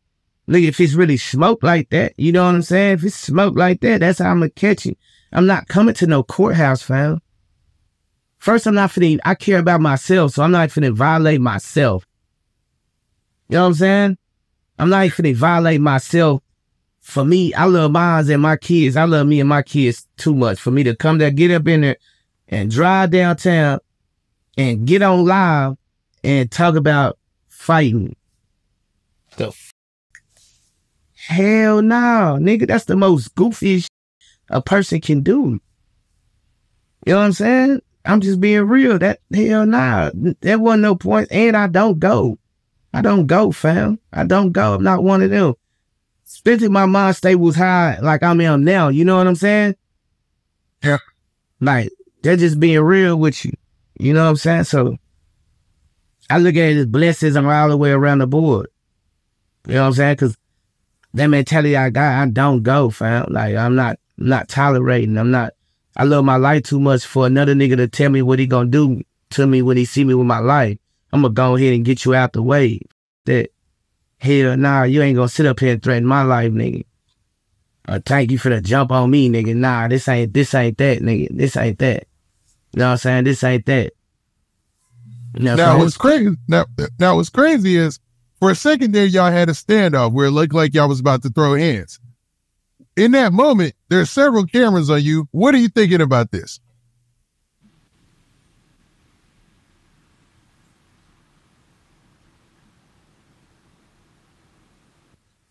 Look, if it's really smoke like that, you know what I'm saying? If it's smoke like that, that's how I'm going to catch you. I'm not coming to no courthouse, fam. First, I care about myself, so I'm not finna violate myself. You know what I'm saying? I'm not finna violate myself. For me, I love mine and my kids. I love me and my kids too much for me to come there, get up in there and drive downtown and get on live and talk about fighting. Hell no, nigga. That's the most goofiest a person can do. You know what I'm saying? I'm just being real. That hell nah. There wasn't no point. And I don't go. I don't go, fam. I don't go. I'm not one of them. Especially my mind state was high like I am now. You know what I'm saying? Yeah. Like, they're just being real with you. You know what I'm saying? So I look at it as blessings all the way around the board. You know what I'm saying? Because that mentality I got, I don't go, fam. Like, I'm not tolerating. I love my life too much for another nigga to tell me what he gonna do to me when he see me with my life. I'm gonna go ahead and get you out the way. That, hell nah, you ain't gonna sit up here and threaten my life, nigga. Or thank you for the jump on me, nigga. Nah, this ain't that, nigga. This ain't that. You know what I'm saying? This ain't that. Now what's crazy? Now what's crazy is for a second there, y'all had a standoff where it looked like y'all was about to throw hands. In that moment, there's several cameras on you. What are you thinking about this?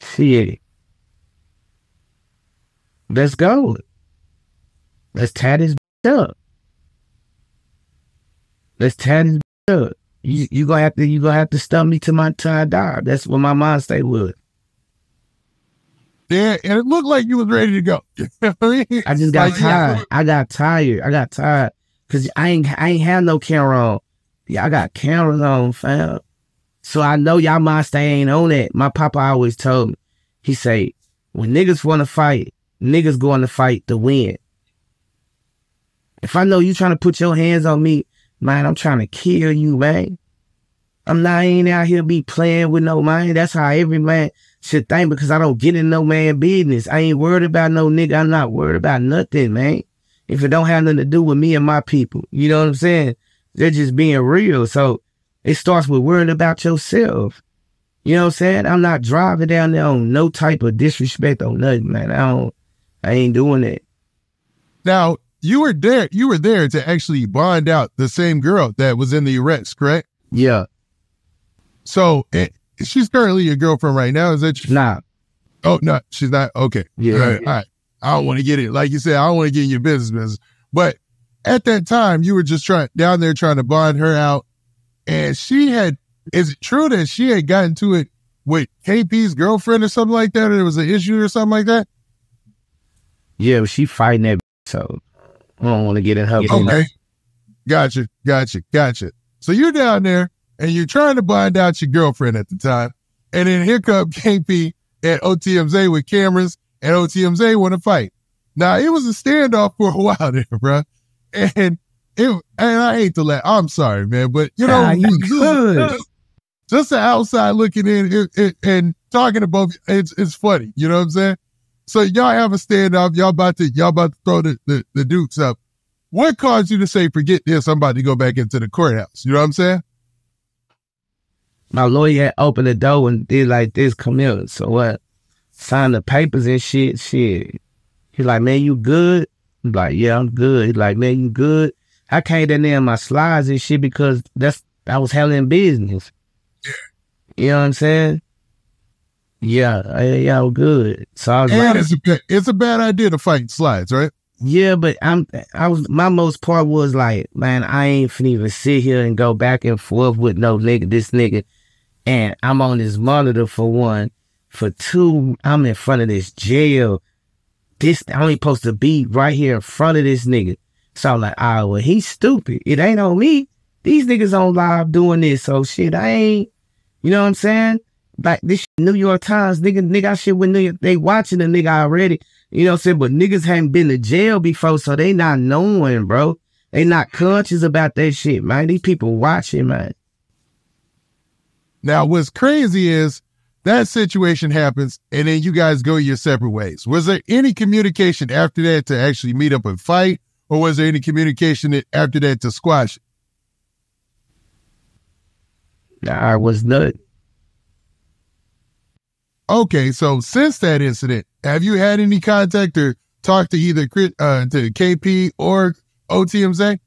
Shit. Let's go. Let's tie this up. Let's tie this up. You gonna have to stump me to my tie dog. That's what my mind state was. Yeah, and it looked like you was ready to go. I just got tired. Yeah. I got tired. Cause I ain't have no camera on. Yeah, I got cameras on, fam. So I know y'all mind state ain't on that. My papa always told me. He say, when niggas wanna fight, niggas going to fight to win. If I know you trying to put your hands on me, man, I'm trying to kill you, man. I ain't out here be playing with no man. That's how every man should think, because I don't get in no man business. I ain't worried about no nigga. I'm not worried about nothing, man. If it don't have nothing to do with me and my people, you know what I'm saying? They're just being real. So it starts with worrying about yourself. You know what I'm saying? I'm not driving down there on no type of disrespect or nothing, man. I ain't doing that. Now, you were there to actually bond out the same girl that was in the arrest, correct? Yeah. So she's currently your girlfriend right now, is that true? Nah. Oh, no, she's not? Okay. Yeah. All right. I don't want to get it. Like you said, I don't want to get in your business. But at that time, you were just down there trying to bond her out. And is it true that she had gotten to it with KP's girlfriend or something like that? Or there was an issue or something like that? Yeah, but she fighting that, so I don't want to get in her business. Okay. Gotcha. So you're down there and you're trying to bond out your girlfriend at the time. And then here come KP and OTM Zay with cameras, and OTM Zay want to fight. Now, it was a standoff for a while there, bro. And I hate to laugh. I'm sorry, man, but you know, just the outside looking in and talking to both, it's funny. You know what I'm saying? So y'all have a standoff. Y'all about to throw the dukes up. What caused you to say, forget this, I'm about to go back into the courthouse? You know what I'm saying? My lawyer had opened the door and did like this, come here. So what? Signed the papers and shit. He's like, man, you good? I'm like, yeah, I'm good. He's like, man, you good? I came down there in my slides and shit because I was handling business. Yeah. You know what I'm saying? Yeah, I was good. So I was and it's a bad idea to fight slides, right? Yeah, but my most part was like, man, I ain't finna even sit here and go back and forth with no nigga, this nigga. And I'm on this monitor for one. For two, I'm in front of this jail. I'm only supposed to be right here in front of this nigga. So I'm like, well, he's stupid. It ain't on me. These niggas on live doing this. So shit, I ain't, you know what I'm saying? Like this shit, New York Times, nigga, I shit with New York, they watching the nigga already. You know what I'm saying? But niggas haven't been to jail before, so they not knowing, bro. They not conscious about that shit, man. These people watching, man. Now, what's crazy is that situation happens, and then you guys go your separate ways. Was there any communication after that to actually meet up and fight, or was there any communication after that to squash it? Nah, it was not. Okay, so since that incident, have you had any contact or talked to either to KP or OTM Zay?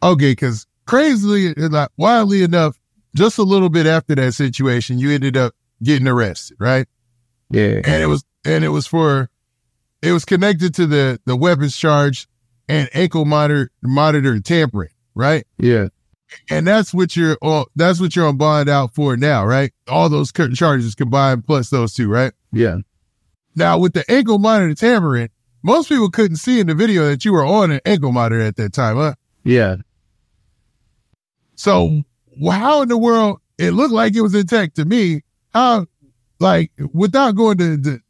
Okay, because crazily, like, wildly enough, just a little bit after that situation, you ended up getting arrested, right? Yeah. And it was connected to the weapons charge and ankle monitor tampering, right? Yeah. And that's what you're on bond out for now, right? All those charges combined plus those two, right? Yeah. Now with the ankle monitor tampering, most people couldn't see in the video that you were on an ankle monitor at that time, huh? Yeah. So how in the world, it looked like it was intact to me. How, like, without going to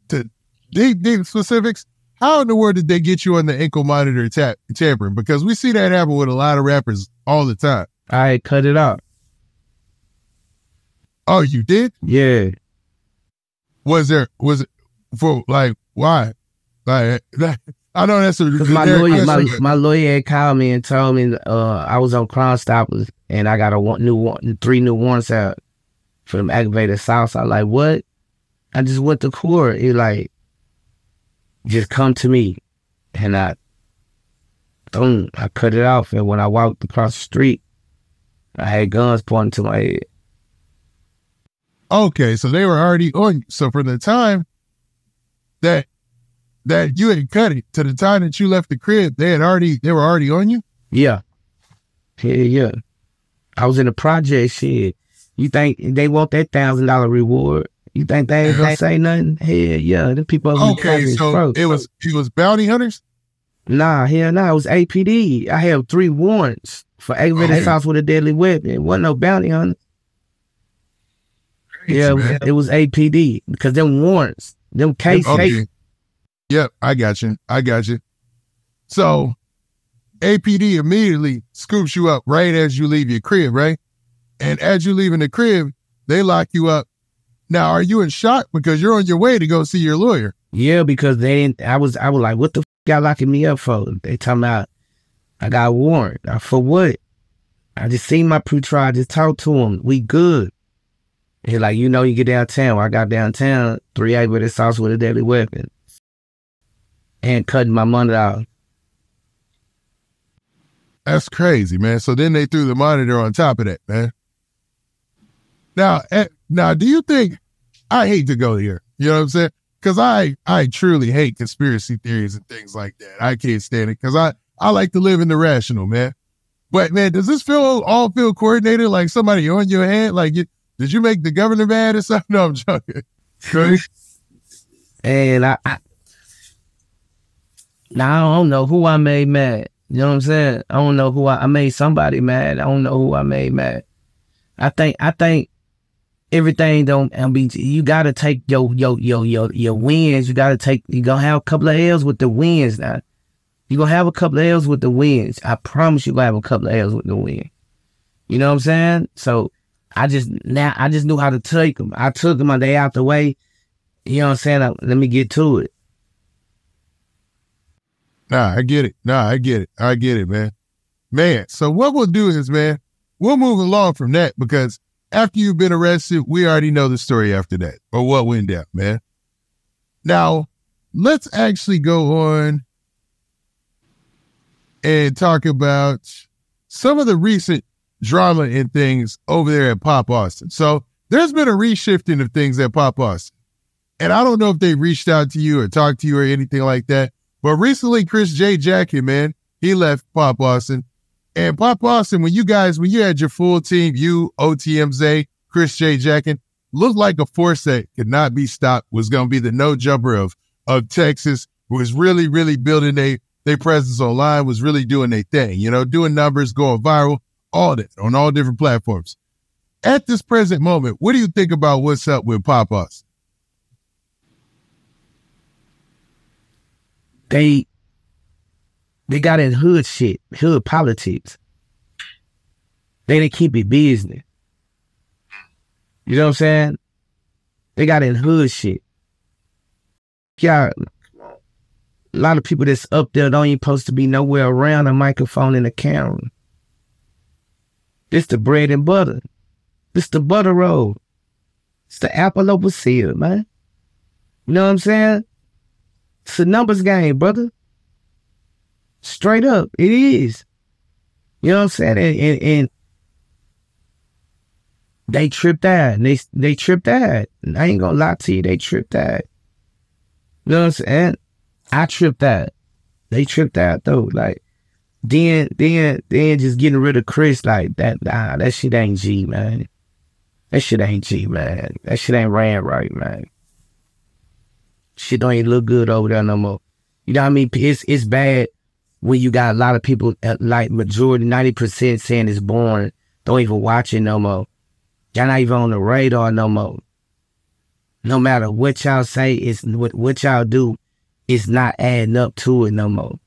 deep specifics, how in the world did they get you on the ankle monitor tampering? Because we see that happen with a lot of rappers all the time. I cut it off. Oh, you did? Yeah. Was it for, like, why? Like, I know that's because my lawyer had called me and told me I was on Crime Stoppers and I got 3 new warrants out for them aggravated assaults. I like, what? I just went to court. He like, just come to me, and I cut it off. And when I walked across the street, I had guns pointing to my head. Okay, so they were already on you. So from the time that you had cut it to the time that you left the crib, they were already on you? Yeah. Yeah. I was in the project shit. You think they want that $1,000 reward? You think they ain't gonna say nothing? Hell yeah. The people okay, so it was bounty hunters? Nah, hell no. It was APD. I had 3 warrants for aggravated assault with a deadly weapon. It wasn't no bounty hunter. Yeah, it was APD because them warrants, them cases. Okay. Yep, I got you. So APD immediately scoops you up right as you leave your crib, right? And as you leave in the crib, they lock you up. Now, are you in shock because you're on your way to go see your lawyer? Yeah, because they didn't. I was like, what the f*** y'all locking me up for? They talking about I got a warrant. For what? I just seen my pre-trial. I just talked to him. We good. He like, you get downtown. When I got downtown, 3 aggravated assaults with a deadly weapon. And cutting my money out. That's crazy, man. So then they threw the monitor on top of that, man. Now, do you think, I hate to go here, you know what I'm saying? Because I truly hate conspiracy theories and things like that. I can't stand it because I like to live in the rational, man. But, man, does this all feel coordinated, like somebody on your head? Like, did you make the governor mad or something? No, I'm joking. And I don't know who I made mad. You know what I'm saying? I don't know who I made somebody mad. I don't know who I made mad. I think everything don't be. You gotta take your wins. You gonna have a couple of L's with the wins now. You gonna have a couple of L's with the wins. I promise you gonna have a couple of L's with the win. You know what I'm saying? So I just knew how to take them. I took them a day out the way. You know what I'm saying? Let me get to it. Nah, I get it. I get it, man. Man, so what we'll do is, man, we'll move along from that because after you've been arrested, we already know the story after that or what went down, man. Now, let's actually go on and talk about some of the recent drama and things over there at Pop Austin. So there's been a reshifting of things at Pop Austin. And I don't know if they reached out to you or talked to you or anything like that. But recently, Chris J. Jacket, man, he left Pop Austin. And Pop Austin, when you had your full team, you, OTM Zay, Chris J. Jacket, looked like a force that could not be stopped, was going to be the no jumper of Texas, was really, really building their presence online, was really doing their thing, doing numbers, going viral, all that on all different platforms. At this present moment, what do you think about what's up with Pop Austin? They got in hood shit, hood politics. They didn't keep it business. You know what I'm saying? They got in hood shit. Yeah, a lot of people that's up there don't even supposed to be nowhere around a microphone and a camera. This the bread and butter. This the butter roll. It's the apple over seal, man. You know what I'm saying? It's a numbers game, brother. Straight up, it is. You know what I'm saying? And they tripped out. They tripped out. And I ain't gonna lie to you, they tripped out. You know what I'm saying? I tripped out. They tripped out though. Like, then just getting rid of Chris like that. Nah, that shit ain't G, man. That shit ain't G, man. That shit ain't ran right, man. Shit don't even look good over there no more. You know what I mean? It's bad when you got a lot of people, like majority, 90% saying it's boring, don't even watch it no more. Y'all not even on the radar no more. No matter what y'all say, it's what y'all do, it's not adding up to it no more.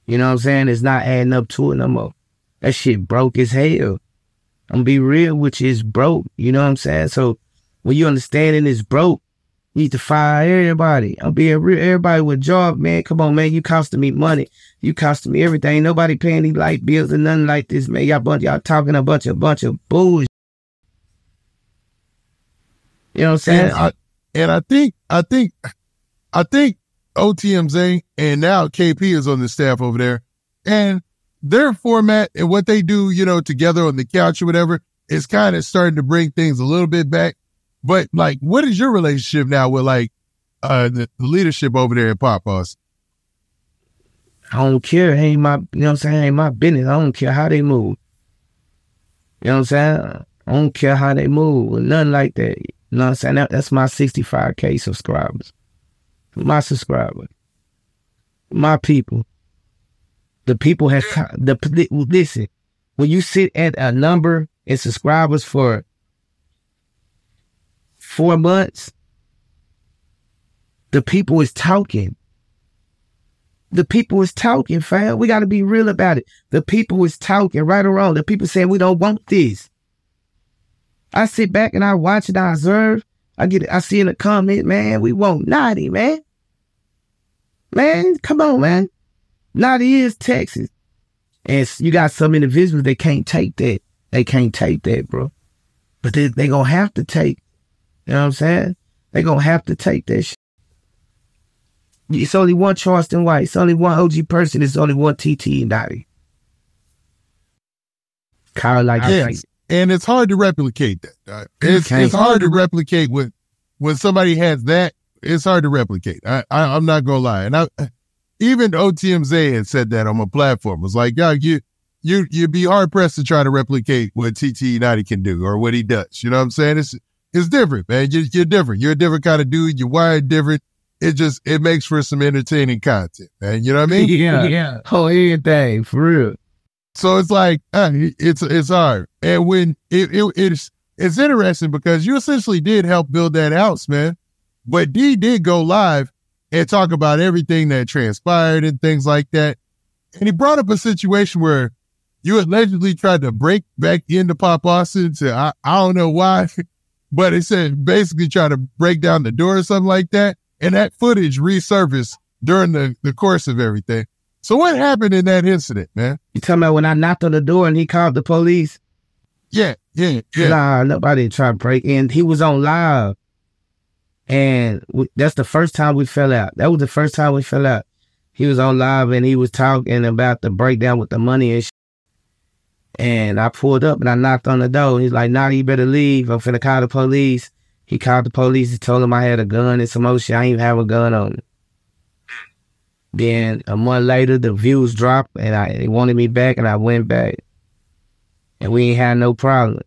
You know what I'm saying? It's not adding up to it no more. That shit broke as hell. I'm gonna be real with you, it's broke. You know what I'm saying? So when you understanding it's broke, you need to fire everybody. I'm being real. Everybody with a job, man. Come on, man. You costing me money. You costing me everything. Ain't nobody paying these light bills or nothing like this, man. Y'all talking a bunch of bullshit. You know what I'm saying? I think OTM Zay and now KP is on the staff over there, and their format and what they do, together on the couch or whatever, is kind of starting to bring things a little bit back. But like, what is your relationship now with the leadership over there at Pop Austin? I don't care. It ain't my, you know what I'm saying? It ain't my business. I don't care how they move. You know what I'm saying? I don't care how they move or nothing like that. You know what I'm saying? That's my 65K subscribers. My subscribers. My people. The people has, listen, when you sit at a number in subscribers for 4 months, the people is talking. The people is talking, fam. We got to be real about it. The people is talking, right or wrong. The people saying we don't want this. I sit back and I watch it, I observe. I see in the comment, man, we want Notti, man. Man, come on, man. Notti is Texas. And you got some individuals that can't take that. They can't take that, bro. But they gonna have to take. You know what I'm saying? They gonna have to take that shit. It's only one Charleston White. It's only one OG person. It's only one TTE Notti. Kyle like yes. And it's hard to replicate that. It's hard to replicate when somebody has that. It's hard to replicate. I'm not gonna lie. And even OTM Zay had said that on my platform. It was like, yeah, you'd be hard pressed to try to replicate what TTE Notti can do or what he does. You know what I'm saying? It's different, man. You're different. You're a different kind of dude. You're wired different. It makes for some entertaining content, man. You know what I mean? Yeah. Oh, everything for real. So it's like, it's hard. And when it's interesting because you essentially did help build that house, man. But D did go live and talk about everything that transpired and things like that. And he brought up a situation where you allegedly tried to break back into Pop Austin I don't know why, but it said basically try to break down the door or something like that. And that footage resurfaced during the course of everything. So what happened in that incident, man? You talking about when I knocked on the door and he called the police? Yeah. Nah, nobody tried to break in. He was on live. And that's the first time we fell out. That was the first time we fell out. he was on live and he was talking about the breakdown with the money and shit. And I pulled up and I knocked on the door. He's like, "Nah, you better leave. I'm finna call the police." He called the police. He told him I had a gun and some more shit. I ain't even have a gun on me. Then a month later, the views dropped and they wanted me back and I went back. And we ain't had no problem.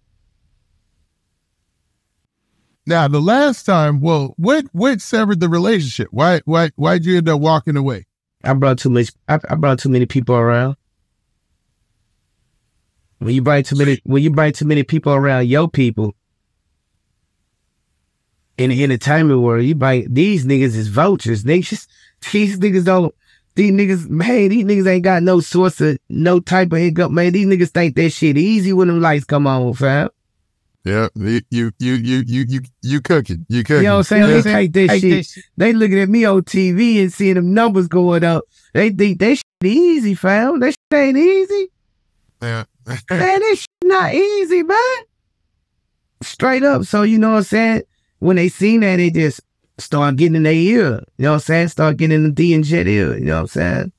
Now, the last time, well, what severed the relationship? Why'd you end up walking away? I brought too many people around. When you bring too many people around your people in the entertainment world, these niggas is vultures. These niggas ain't got no source of no type of income, man. These niggas think that shit easy when them lights come on, fam. Yeah, you cooking. You know what I'm saying? They take that shit. They looking at me on TV and seeing them numbers going up. They think that shit easy, fam. That shit ain't easy. Yeah. Man, this shit not easy, man. Straight up. So, you know what I'm saying? When they seen that, they just start getting in their ear. You know what I'm saying? Start getting in the D and Jet ear. You know what I'm saying?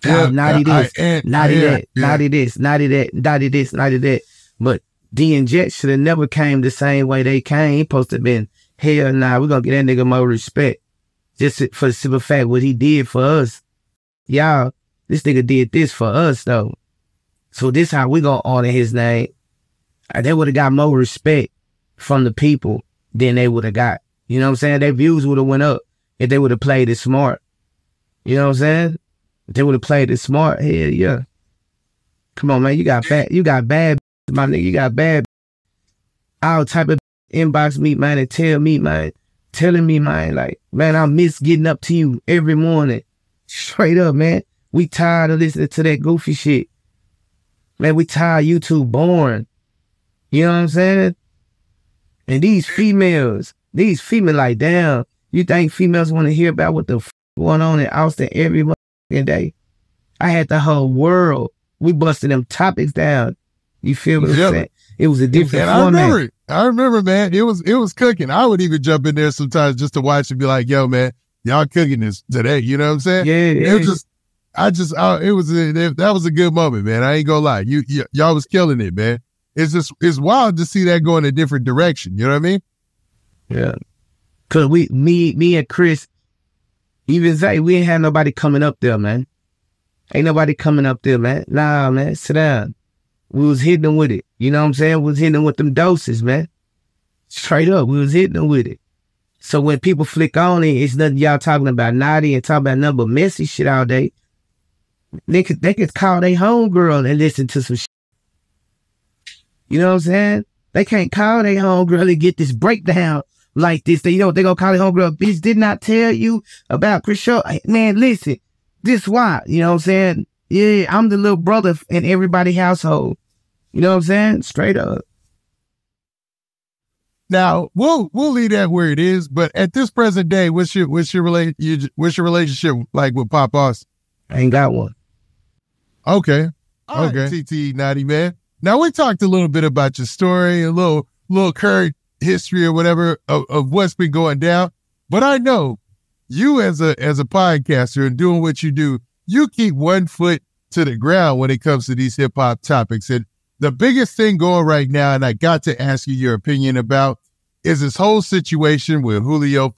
Yeah, naughty this, naughty that, naughty this, naughty that, naughty this, naughty that. But D and Jet should have never came the same way they came. He supposed to have been, hell nah, we're going to get that nigga more respect. Just for the simple fact what he did for us. Y'all, this nigga did this for us, though. So this how we going to honor his name. They would have got more respect from the people than they would have got. You know what I'm saying? Their views would have went up if they would have played it smart. You know what I'm saying? If they would have played it smart, hell yeah. Come on, man. You got bad, my nigga. You got bad. All type of inbox me, man, and tell me, man, telling me, man, like, man, I miss getting up to you every morning. Straight up, man. We tired of listening to that goofy shit. Man, we tired of YouTube boring. You know what I'm saying? And these females like, damn, you think females want to hear about what the f going on in Austin every motherfucking day? I had the whole world. We busted them topics down. You feel what I'm saying? It was a different format. I remember, man. It was cooking. I would even jump in there sometimes just to watch and be like, yo, man, y'all cooking this today. You know what I'm saying? Yeah. That was a good moment, man. I ain't gonna lie. Y'all was killing it, man. It's wild to see that go in a different direction. You know what I mean? Yeah. Cause me and Chris, even Zay, we ain't had nobody coming up there, man. Ain't nobody coming up there, man. Nah, man, sit down. We was hitting them with it. You know what I'm saying? We was hitting them with them doses, man. Straight up, we was hitting them with it. So when people flick on it, it's nothing y'all talking about naughty and talking about nothing but messy shit all day. They could call their homegirl and listen to some shit. You know what I'm saying? They can't call their homegirl and get this breakdown like this. They gonna call their homegirl, bitch, did not tell you about Chris Shaw. Man, listen, this why. You know what I'm saying? Yeah, I'm the little brother in everybody's household. You know what I'm saying? Straight up. Now we'll leave that where it is. But at this present day, what's your relationship like with Pop Austin? I ain't got one. Okay. Okay. TTE Notti, man. Now we talked a little bit about your story, a little current history or whatever of what's been going down. But I know you as a podcaster and doing what you do, you keep one foot to the ground when it comes to these hip hop topics. And the biggest thing going right now, and I got to ask you your opinion about, is this whole situation with Foolio.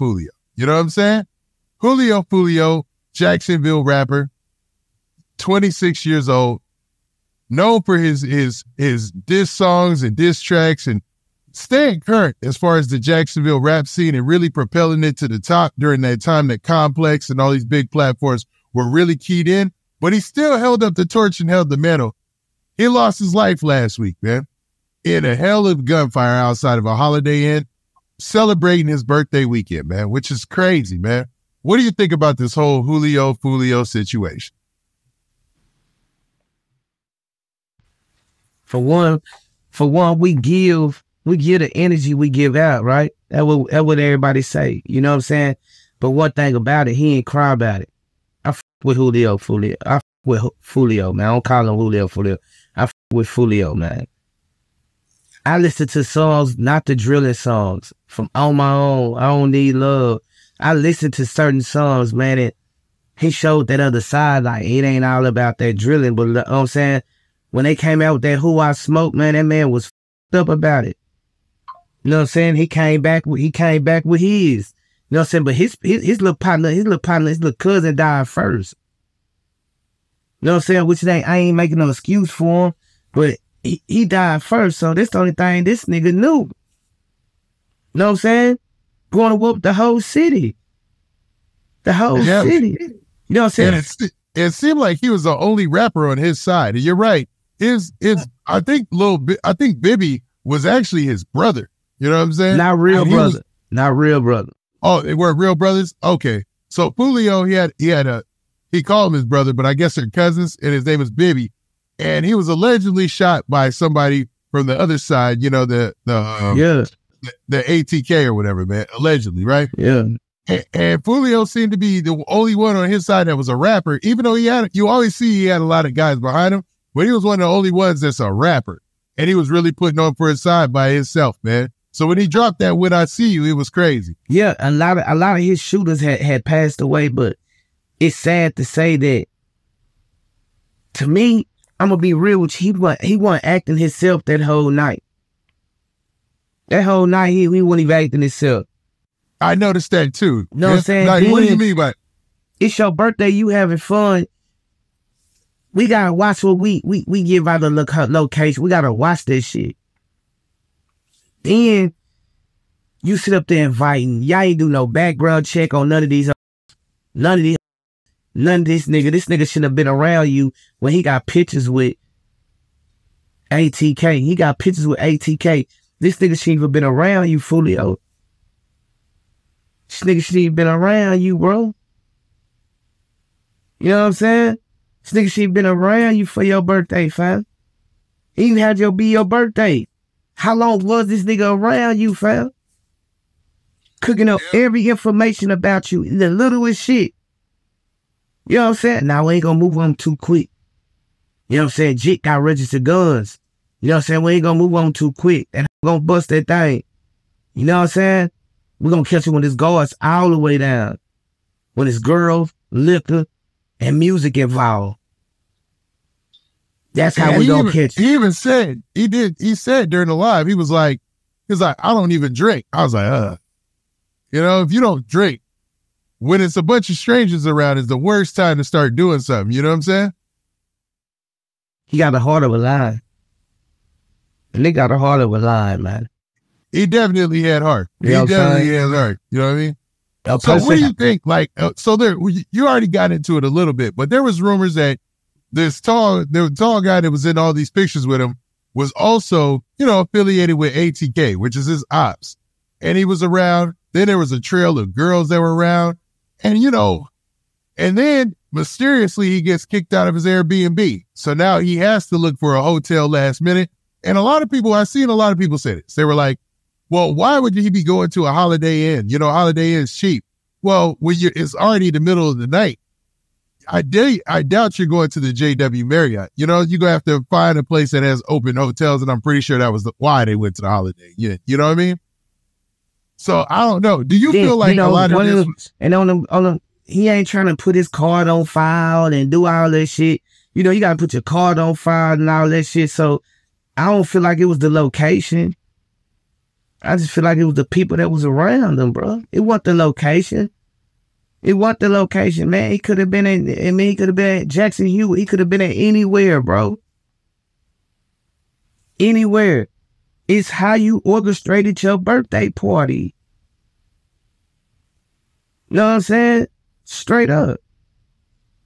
You know what I'm saying? Foolio, Jacksonville rapper, 26 years old, known for his diss songs and diss tracks and staying current as far as the Jacksonville rap scene and really propelling it to the top during that time that Complex and all these big platforms were really keyed in. But he still held up the torch and held the mantle. He lost his life last week, man, in a hell of gunfire outside of a Holiday Inn, celebrating his birthday weekend, man, which is crazy, man. What do you think about this whole Foolio situation? For one, we give the energy we give out, right? That's what everybody say. You know what I'm saying? But one thing about it, he ain't cry about it. I f with Foolio. I f with Foolio, man. I don't call him Foolio. I f with Foolio, man. I listen to songs, not the drilling songs, from On My Own, I Don't Need Love. I listen to certain songs, man, that he showed that other side, like, it ain't all about that drilling, but you know what I'm saying? When they came out with that Who I Smoke, man, that man was f***ed up about it. You know what I'm saying? He came back with his. You know what I'm saying? But his little partner, his little cousin died first. You know what I'm saying? Which I ain't making no excuse for him, but he died first, so that's the only thing this nigga knew. You know what I'm saying? Going to whoop the whole city. The whole city. You know what I'm saying? And it seemed like he was the only rapper on his side. And you're right. I think Bibby was actually his brother. You know what I'm saying? Not real brother. Not real brother. Oh, they weren't real brothers? Okay. So Foolio, he called him his brother, but I guess they're cousins, and his name is Bibby. And he was allegedly shot by somebody from the other side, you know, the ATK or whatever, man, allegedly, right? Yeah. And Foolio seemed to be the only one on his side that was a rapper, even though you always see he had a lot of guys behind him, but he was one of the only ones that's a rapper. And he was really putting on for his side by himself, man. So when he dropped that When I See You, it was crazy. Yeah, a lot of his shooters had passed away, but it's sad to say that, to me, I'm going to be real with you, he wasn't acting himself that whole night. That whole night, he wasn't even acting himself. I noticed that too. You know what I'm saying? Like, what do you mean by it? It's your birthday, you having fun. We got to watch what we give out the location. We got to watch that shit. Then you sit up there inviting. Y'all ain't do no background check on none of this nigga. This nigga shouldn't have been around you when he got pictures with ATK. He got pictures with ATK. This nigga shouldn't even been around you, Foolio. This nigga shouldn't even been around you, bro. You know what I'm saying? This nigga shouldn't been around you for your birthday, fam. He even had be your birthday. How long was this nigga around you, fam? Cooking up every information about you, the littlest shit. You know what I'm saying? Now we ain't gonna move on too quick. You know what I'm saying? Jit got registered guns. You know what I'm saying? We ain't gonna move on too quick. And I'm gonna bust that thing. You know what I'm saying? We're gonna catch it when this guards all the way down. When it's girls, liquor, and music involved. That's how we gonna catch it. He even said, he said during the live, he was like, I don't even drink. I was like, you know, if you don't drink, when it's a bunch of strangers around, it's the worst time to start doing something. You know what I'm saying? He got the heart of a lion. And they got the heart of a lion, man. He definitely had heart. He definitely had heart. You know what I mean? So what do you think? Like, you already got into it a little bit, but there was rumors that the tall guy that was in all these pictures with him was also, you know, affiliated with ATK, which is his ops. And he was around. Then there was a trail of girls that were around. And, you know, and then mysteriously he gets kicked out of his Airbnb. So now he has to look for a hotel last minute. And I've seen a lot of people say this. They were like, well, why would he be going to a Holiday Inn? You know, Holiday Inn's cheap. Well, it's already the middle of the night. I doubt you're going to the JW Marriott. You know, you're going to have to find a place that has open hotels, and I'm pretty sure that was why they went to the Holiday Inn. You know what I mean? So I don't know. Do you feel like a lot of this? And on them, he ain't trying to put his card on file and do all that shit. You know, you got to put your card on file and all that shit. So I don't feel like it was the location. I just feel like it was the people that was around him, bro. It wasn't the location. It wasn't the location, man. He could have been he could have been at Jackson Hewitt. He could have been at anywhere, bro. Anywhere. It's how you orchestrated your birthday party. You know what I'm saying? Straight up.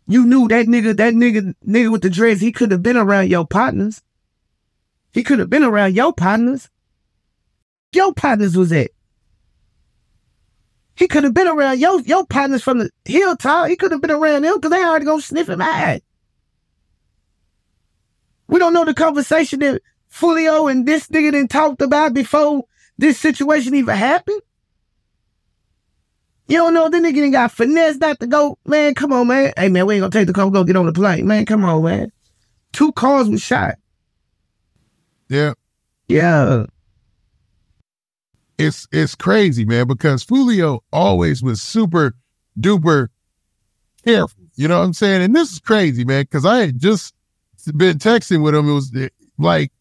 You knew that nigga with the dreads, he could have been around your partners. He could have been around your partners. Your partners was at. He could have been around your partners from the hilltop. He could have been around them because they already gonna sniff him out. We don't know the conversation that Foolio and this nigga done talked about before this situation even happened. You don't know the nigga done got finessed not to go. Man, come on, man. Hey, man, we ain't gonna take the car. We're gonna get on the plane. Man, come on, man. 2 cars was shot. Yeah. Yeah. It's crazy, man, because Foolio always was super duper careful. You know what I'm saying? And this is crazy, man, because I had just been texting with him. It was like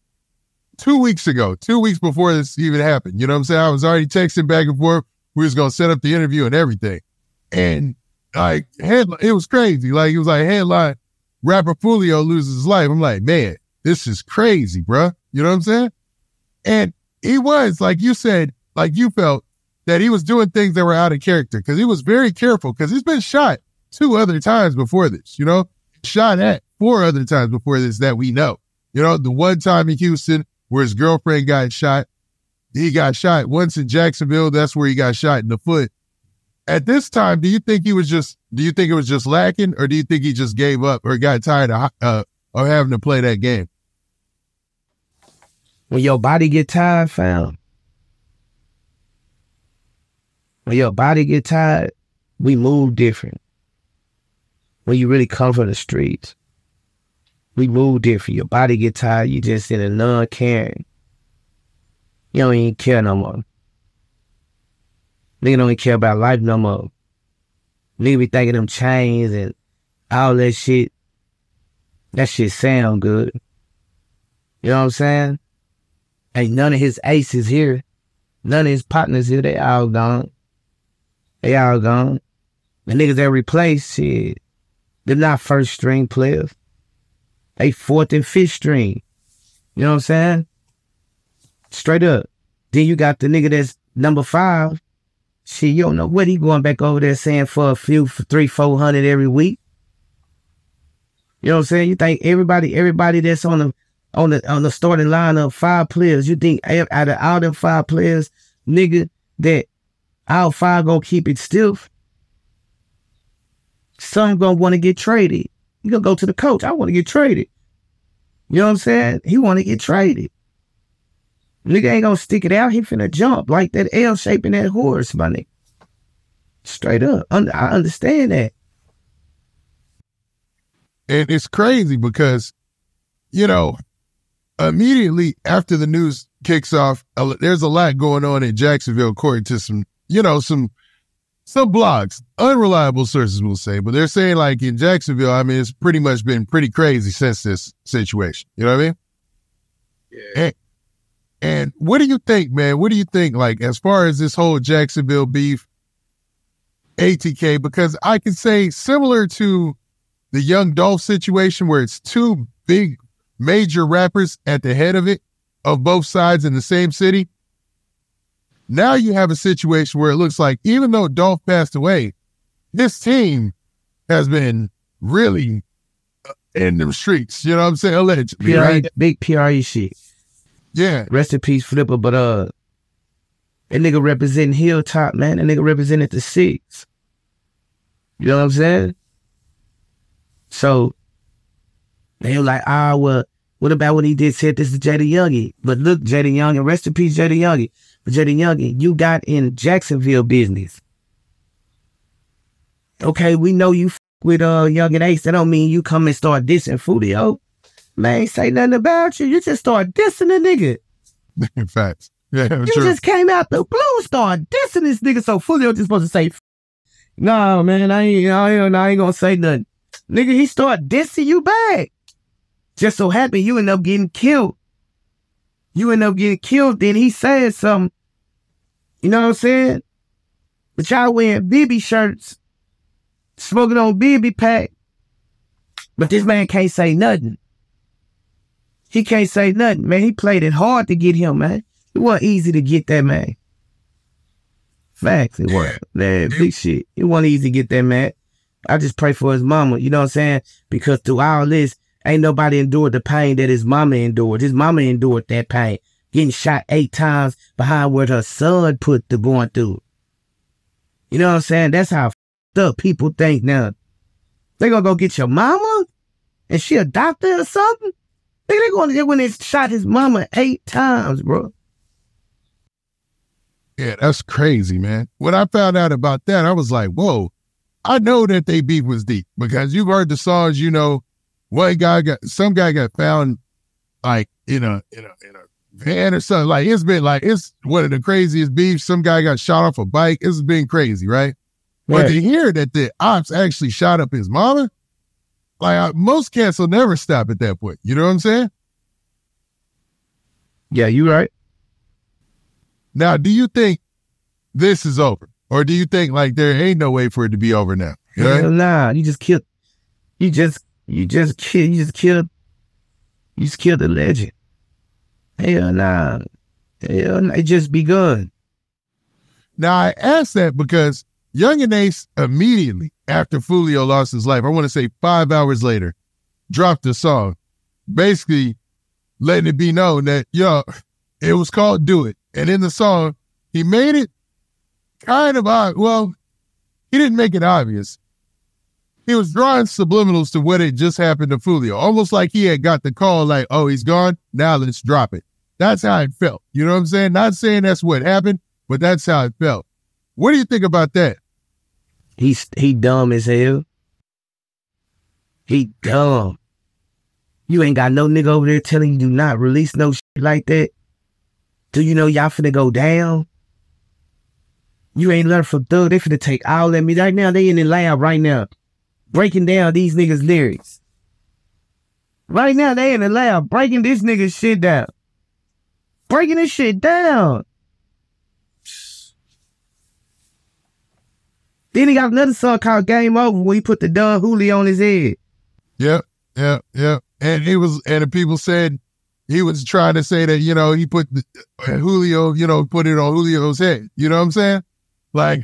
2 weeks ago, 2 weeks before this even happened. You know what I'm saying? I was already texting back and forth. We was going to set up the interview and everything. And like, it was crazy. Like, it was like headline, rapper Foolio loses his life. I'm like, man, this is crazy, bro. You know what I'm saying? And he was, like you said, like you felt that he was doing things that were out of character because he was very careful because he's been shot 2 other times before this, you know, shot at 4 other times before this that we know. You know, the one time in Houston where his girlfriend got shot, he got shot once in Jacksonville. That's where he got shot in the foot. At this time, do you think it was just lacking, or do you think he just gave up or got tired of having to play that game? When your body get tired, fam. When your body get tired, we move different. When you really come from the streets, we move different. Your body get tired, you just in a non-caring. You don't even care no more. Nigga don't even care about life no more. Nigga be thinking them chains and all that shit. That shit sound good. You know what I'm saying? Ain't none of his aces here. None of his partners here. They all gone. They all gone. The niggas that replaced, shit, they're not first string players. They 4th and 5th string. You know what I'm saying? Straight up. Then you got the nigga that's number 5. Shit, you don't know what he going back over there saying for a few, for 300-400 every week. You know what I'm saying? You think everybody that's on the starting lineup, 5 players, you think out of all them 5 players, nigga, that all 5 gonna keep it stiff? Some gonna want to get traded. You gonna go to the coach. I want to get traded. You know what I'm saying? He want to get traded. Nigga ain't gonna stick it out. He finna jump like that L shape in that horse, my nigga. Straight up. I understand that. And it's crazy because, you know, immediately after the news kicks off, there's a lot going on in Jacksonville, according to some blogs, unreliable sources will say, but they're saying like in Jacksonville, I mean, it's pretty much been pretty crazy since this situation. You know what I mean? Yeah. And what do you think, man? What do you think, like, as far as this whole Jacksonville beef, ATK? Because I can say similar to the Young Dolph situation where it's 2 big major rappers at the head of it, of both sides in the same city. Now you have a situation where it looks like even though Dolph passed away, this team has been really in them streets. You know what I'm saying? Allegedly, right? Big PRE shit. Yeah. Rest in peace, Flipper. But that nigga representing Hilltop, man. That nigga represented the 6. You know what I'm saying? So they were like, well, what about when he said this to Jada Youngie? But look, Jada Youngie, rest in peace, Jada Youngie. But Jada Youngie, you got in Jacksonville business. Okay, we know you with Young and Ace. That don't mean you come and start dissing Foolio. Man, ain't say nothing about you. You just start dissing the nigga. In fact. Yeah, you true. just came out the blue, start dissing this nigga. So Foolio just supposed to say, no, man, I ain't gonna say nothing. Nigga, he start dissing you back. Just so happy you end up getting killed. Then he said something. You know what I'm saying? But y'all wearing BB shirts, smoking on BB pack. But this man can't say nothing. He can't say nothing, man. He played it hard to get him, man. It wasn't easy to get that man. Facts, it wasn't. Man, big shit. It wasn't easy to get that man. I just pray for his mama, you know what I'm saying? Because through all this, ain't nobody endured the pain that his mama endured. His mama endured that pain. Getting shot 8 times behind what her son put to going through. You know what I'm saying? That's how f***ed up people think now. They gonna go get your mama? And she a doctor or something? They going to when they shot his mama 8 times, bro. Yeah, that's crazy, man. When I found out about that, I was like, whoa. I know that they beef was deep because you've heard the songs, you know, some guy got found like in a van or something. Like it's one of the craziest beefs. Some guy got shot off a bike. It's been crazy, right? But to hear that the ops actually shot up his mama, like most cats will never stop at that point. You know what I'm saying? Yeah, you right. Now, do you think this is over? Or do you think like there ain't no way for it to be over now? Hell nah. You just killed the legend. Hell nah. Hell nah. It just begun. Now, I asked that because Young and Ace immediately after Foolio lost his life, I want to say 5 hours later, dropped a song, basically letting it be known that, it was called Do It. And in the song, he made it kind of obvious. Well, he didn't make it obvious. He was drawing subliminals to what had just happened to Foolio, almost like he had got the call like, oh, he's gone, now let's drop it. That's how it felt. You know what I'm saying? Not saying that's what happened, but that's how it felt. What do you think about that? He dumb as hell. He dumb. You ain't got no nigga over there telling you do not release no shit like that. Do you know y'all finna go down? You ain't learned from Thug. They finna take all at me right now. They in the lab right now, breaking down these niggas' lyrics. Right now, they in the lab breaking this nigga's shit down. Breaking this shit down. Then he got another song called Game Over where he put the Don Julio on his head. Yep. And the people said he was trying to say that, he put Julio, put it on Julio's head. You know what I'm saying? Like,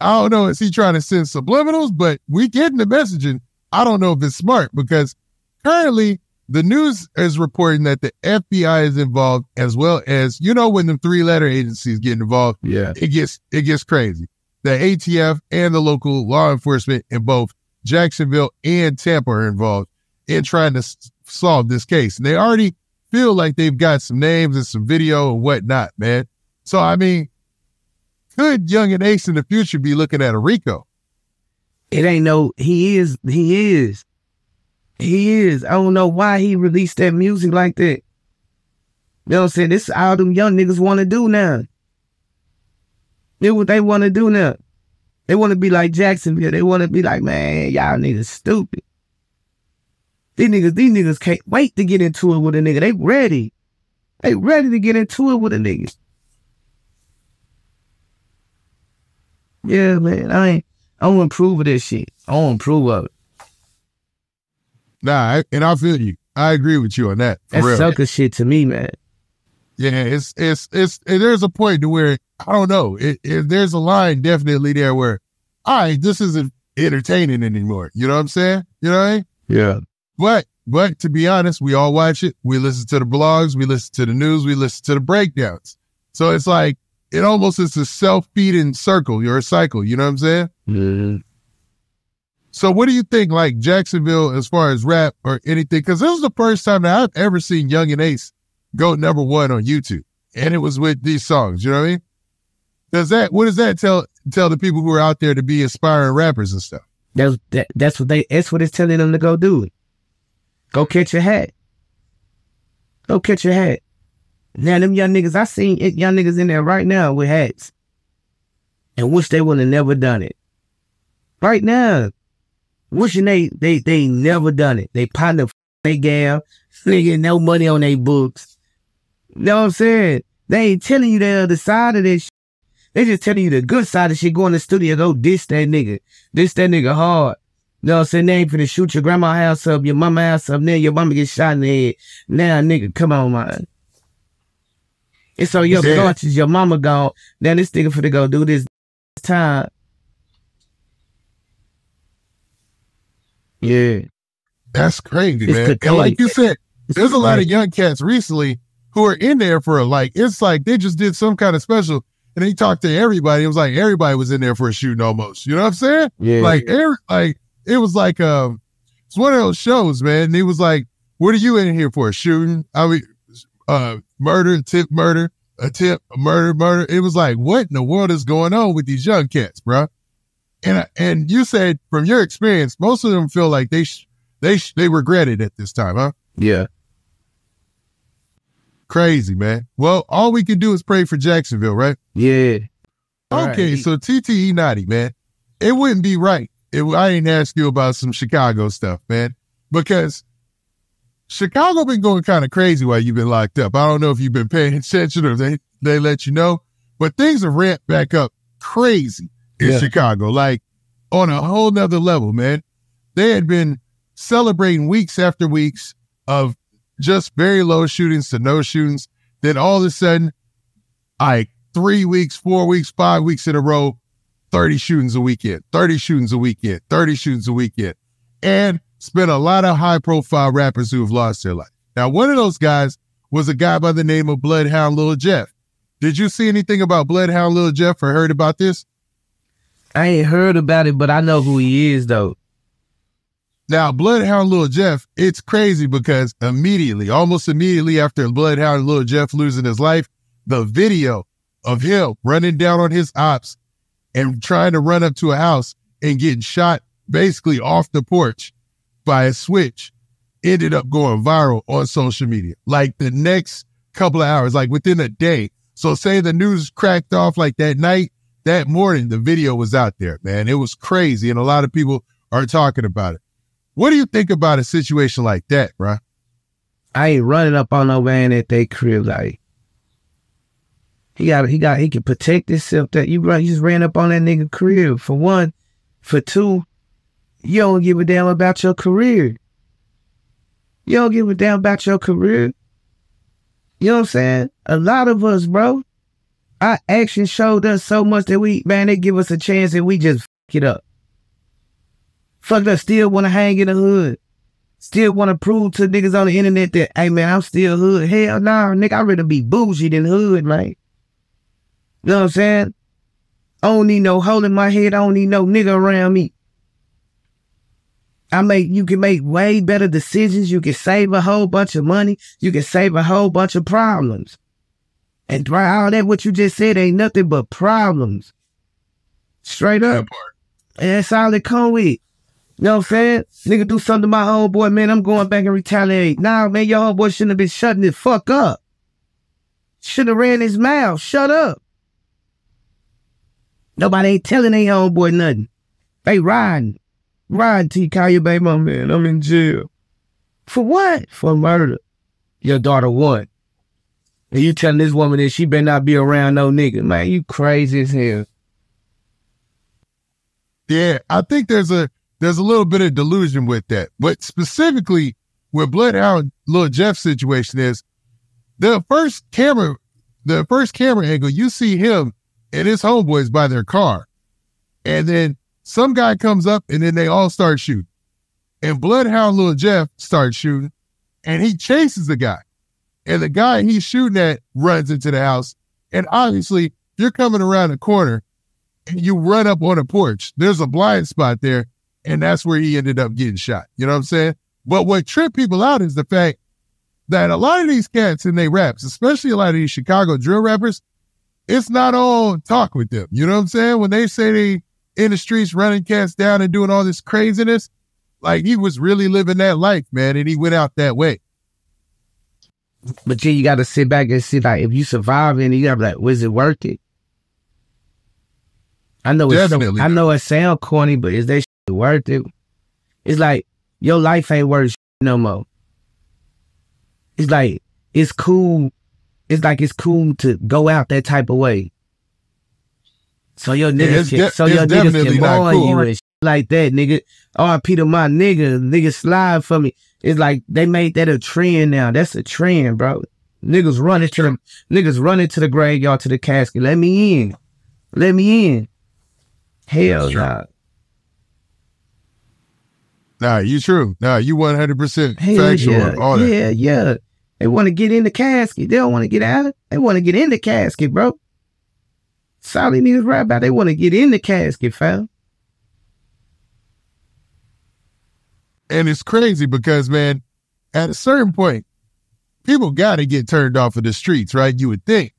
I don't know, is he trying to send subliminals? But we getting the messaging. I don't know if it's smart because currently the news is reporting that the FBI is involved as well as, when the 3-letter agencies get involved, it gets crazy. The ATF and the local law enforcement in both Jacksonville and Tampa are involved in trying to solve this case. And they already feel like they've got some names and some video and whatnot, man. So, I mean, could Young and Ace in the future be looking at a RICO? It ain't no, he is. I don't know why he released that music like that. You know what I'm saying? This is all them young niggas want to do now. This what they want to do now. They want to be like Jacksonville. They want to be like, man, y'all niggas stupid. These niggas can't wait to get into it with a nigga. They ready. They ready to get into it with a nigga. Yeah, man. I don't approve of this shit. I don't approve of it. Nah, and I feel you. I agree with you on that. That's sucker shit to me, man. Yeah, it's there's a point to where, I don't know, there's a line definitely there where, all right, this isn't entertaining anymore. You know what I'm saying? You know what I mean? Yeah. But to be honest, we all watch it. We listen to the blogs, we listen to the news, we listen to the breakdowns. So it's like, it almost is a self-feeding circle. You're a cycle. You know what I'm saying? Mm-hmm. So what do you think, like Jacksonville, as far as rap or anything? Because this was the first time that I've ever seen Young and Ace go number 1 on YouTube. And it was with these songs, you know what I mean? What does that tell the people who are out there to be aspiring rappers and stuff? That's what it's telling them to go do. Go catch your hat. Go catch your hat. Now them young niggas, I seen young niggas in there right now with hats. And wish they would have never done it. Right now. Wishing they never done it. They partner they gal. They get no money on their books. You know what I'm saying? They ain't telling you the other side of this shit. They just telling you the good side of shit. Go in the studio, go diss that nigga. Diss that nigga hard. You know what I'm saying? They ain't finna shoot your grandma's house up, your mama's house up, then your mama get shot in the head. Now, nigga, come on, man. It's on your conscience, your mama gone. Now this nigga finna go do this time. Yeah. That's crazy, man. And like you said, there's a lot of young cats recently who are in there for it's like they just did some kind of special and they talked to everybody. It was like everybody was in there for a shooting almost. You know what I'm saying? Yeah. It was like it's one of those shows, man. And he was like, what are you in here for? A shooting? I mean, murder, attempt, murder. It was like, what in the world is going on with these young cats, bro? And you said from your experience, most of them feel like they regret it at this time, huh? Yeah. Crazy, man. Well, all we can do is pray for Jacksonville, right? Yeah. Okay, so TTE Notti, man. it wouldn't be right. I didn't ask you about some Chicago stuff, man, because Chicago been going kind of crazy while you've been locked up. I don't know if you've been paying attention or they let you know, but things have ramped back up crazy in Chicago, like on a whole nother level, man. They had been celebrating weeks after weeks of just very low shootings to no shootings. Then all of a sudden, 3 weeks, 4 weeks, 5 weeks in a row, 30 shootings a weekend, 30 shootings a weekend, 30 shootings a weekend. And it's been a lot of high-profile rappers who have lost their life. Now, one of those guys was a guy by the name of Bloodhound Lil Jeff. Did you see anything about Bloodhound Lil Jeff or heard about this? I ain't heard about it, but I know who he is, though. Now, Bloodhound Lil Jeff, it's crazy because almost immediately after Bloodhound Lil Jeff losing his life, the video of him running down on his ops and trying to run up to a house and getting shot basically off the porch by a switch ended up going viral on social media. Like the next couple of hours, like within a day. So say the news cracked off like that night, that morning, the video was out there, man. It was crazy. And a lot of people are talking about it. What do you think about a situation like that, bro? I ain't running up on no man at they crib. Like, he can protect himself. That you just ran up on that nigga crib, for one. For two, you don't give a damn about your career. You don't give a damn about your career. You know what I'm saying? A lot of us, bro, our action showed us so much that they give us a chance and we just fuck it up. Fucked up, still want to hang in the hood. Still want to prove to niggas on the internet that, hey, man, I'm still hood. Hell nah, nigga, I'd rather be bougie than hood, man. You know what I'm saying? I don't need no hole in my head. I don't need no nigga around me. You can make way better decisions. You can save a whole bunch of money. You can save a whole bunch of problems. And all that what you just said ain't nothing but problems. Straight up. And that's all it come with. You know what I'm saying? Nigga do something to my homeboy, man, I'm going back and retaliate. Nah, man, your homeboy shouldn't have been shutting the fuck up. Should have ran his mouth. Shut up. Nobody ain't telling their homeboy nothing. They riding. Riding till you call your baby mama, man, I'm in jail. For what? For murder. Your daughter won. And you telling this woman that she better not be around no nigga. Man, you crazy as hell. Yeah, I think there's a little bit of delusion with that. But specifically, where Bloodhound Lil Jeff situation is, the first camera angle, you see him and his homeboys by their car. And then some guy comes up and then they all start shooting. And Bloodhound Lil Jeff starts shooting and he chases the guy. And the guy he's shooting at runs into the house. And obviously, you're coming around the corner and you run up on a porch. There's a blind spot there. And that's where he ended up getting shot. You know what I'm saying? But what tripped people out is the fact that a lot of these cats in their raps, especially a lot of these Chicago drill rappers, it's not all talk with them. You know what I'm saying? When they say they in the streets running cats down and doing all this craziness, like he was really living that life, man, and he went out that way. But then you got to sit back and see, like, if you survive it, you got to be like, was it worth it? I know it sound corny, but is that shit worth it? It's like, your life ain't worth shit no more. It's like, it's cool. It's like it's cool to go out that type of way. So your niggas can mourn you and shit like that, nigga. R.I.P. to my nigga slide for me. It's like they made that a trend now. That's a trend, bro. Niggas running to the graveyard, to the casket. Let me in. Let me in. Hell nah. Nah, you true. Nah, you 100% factual on all that. Yeah. They want to get in the casket. They don't want to get out. They want to get in the casket, bro. Solid niggas rap about. They want to get in the casket, fam. And it's crazy because, man, at a certain point, people got to get turned off of the streets, right? You would think.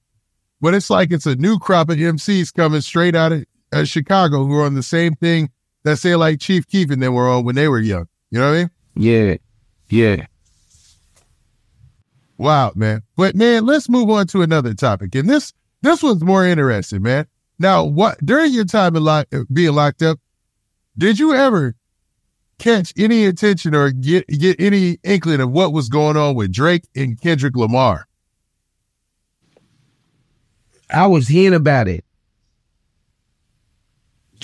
But it's like it's a new crop of MCs coming straight out of Chicago who are on the same thing that say like Chief Keef and them were on when they were young. You know what I mean? Yeah. Wow, man. But, man, let's move on to another topic. And this one's more interesting, man. Now, what during your time being locked up, Did you ever catch any attention or get any inkling of what was going on with Drake and Kendrick Lamar? I was hearing about it.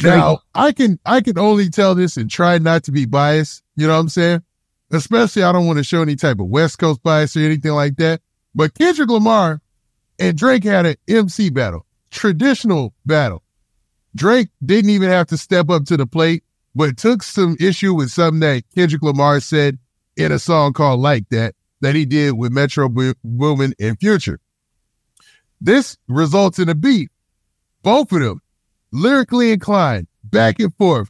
Now, I can only tell this and try not to be biased, you know what I'm saying? Especially, I don't want to show any type of West Coast bias or anything like that. But Kendrick Lamar and Drake had an MC battle, traditional battle. Drake didn't even have to step up to the plate, but took some issue with something that Kendrick Lamar said in a song called Like That he did with Metro Boomin and Future. This results in a beat. Both of them, lyrically inclined, back and forth.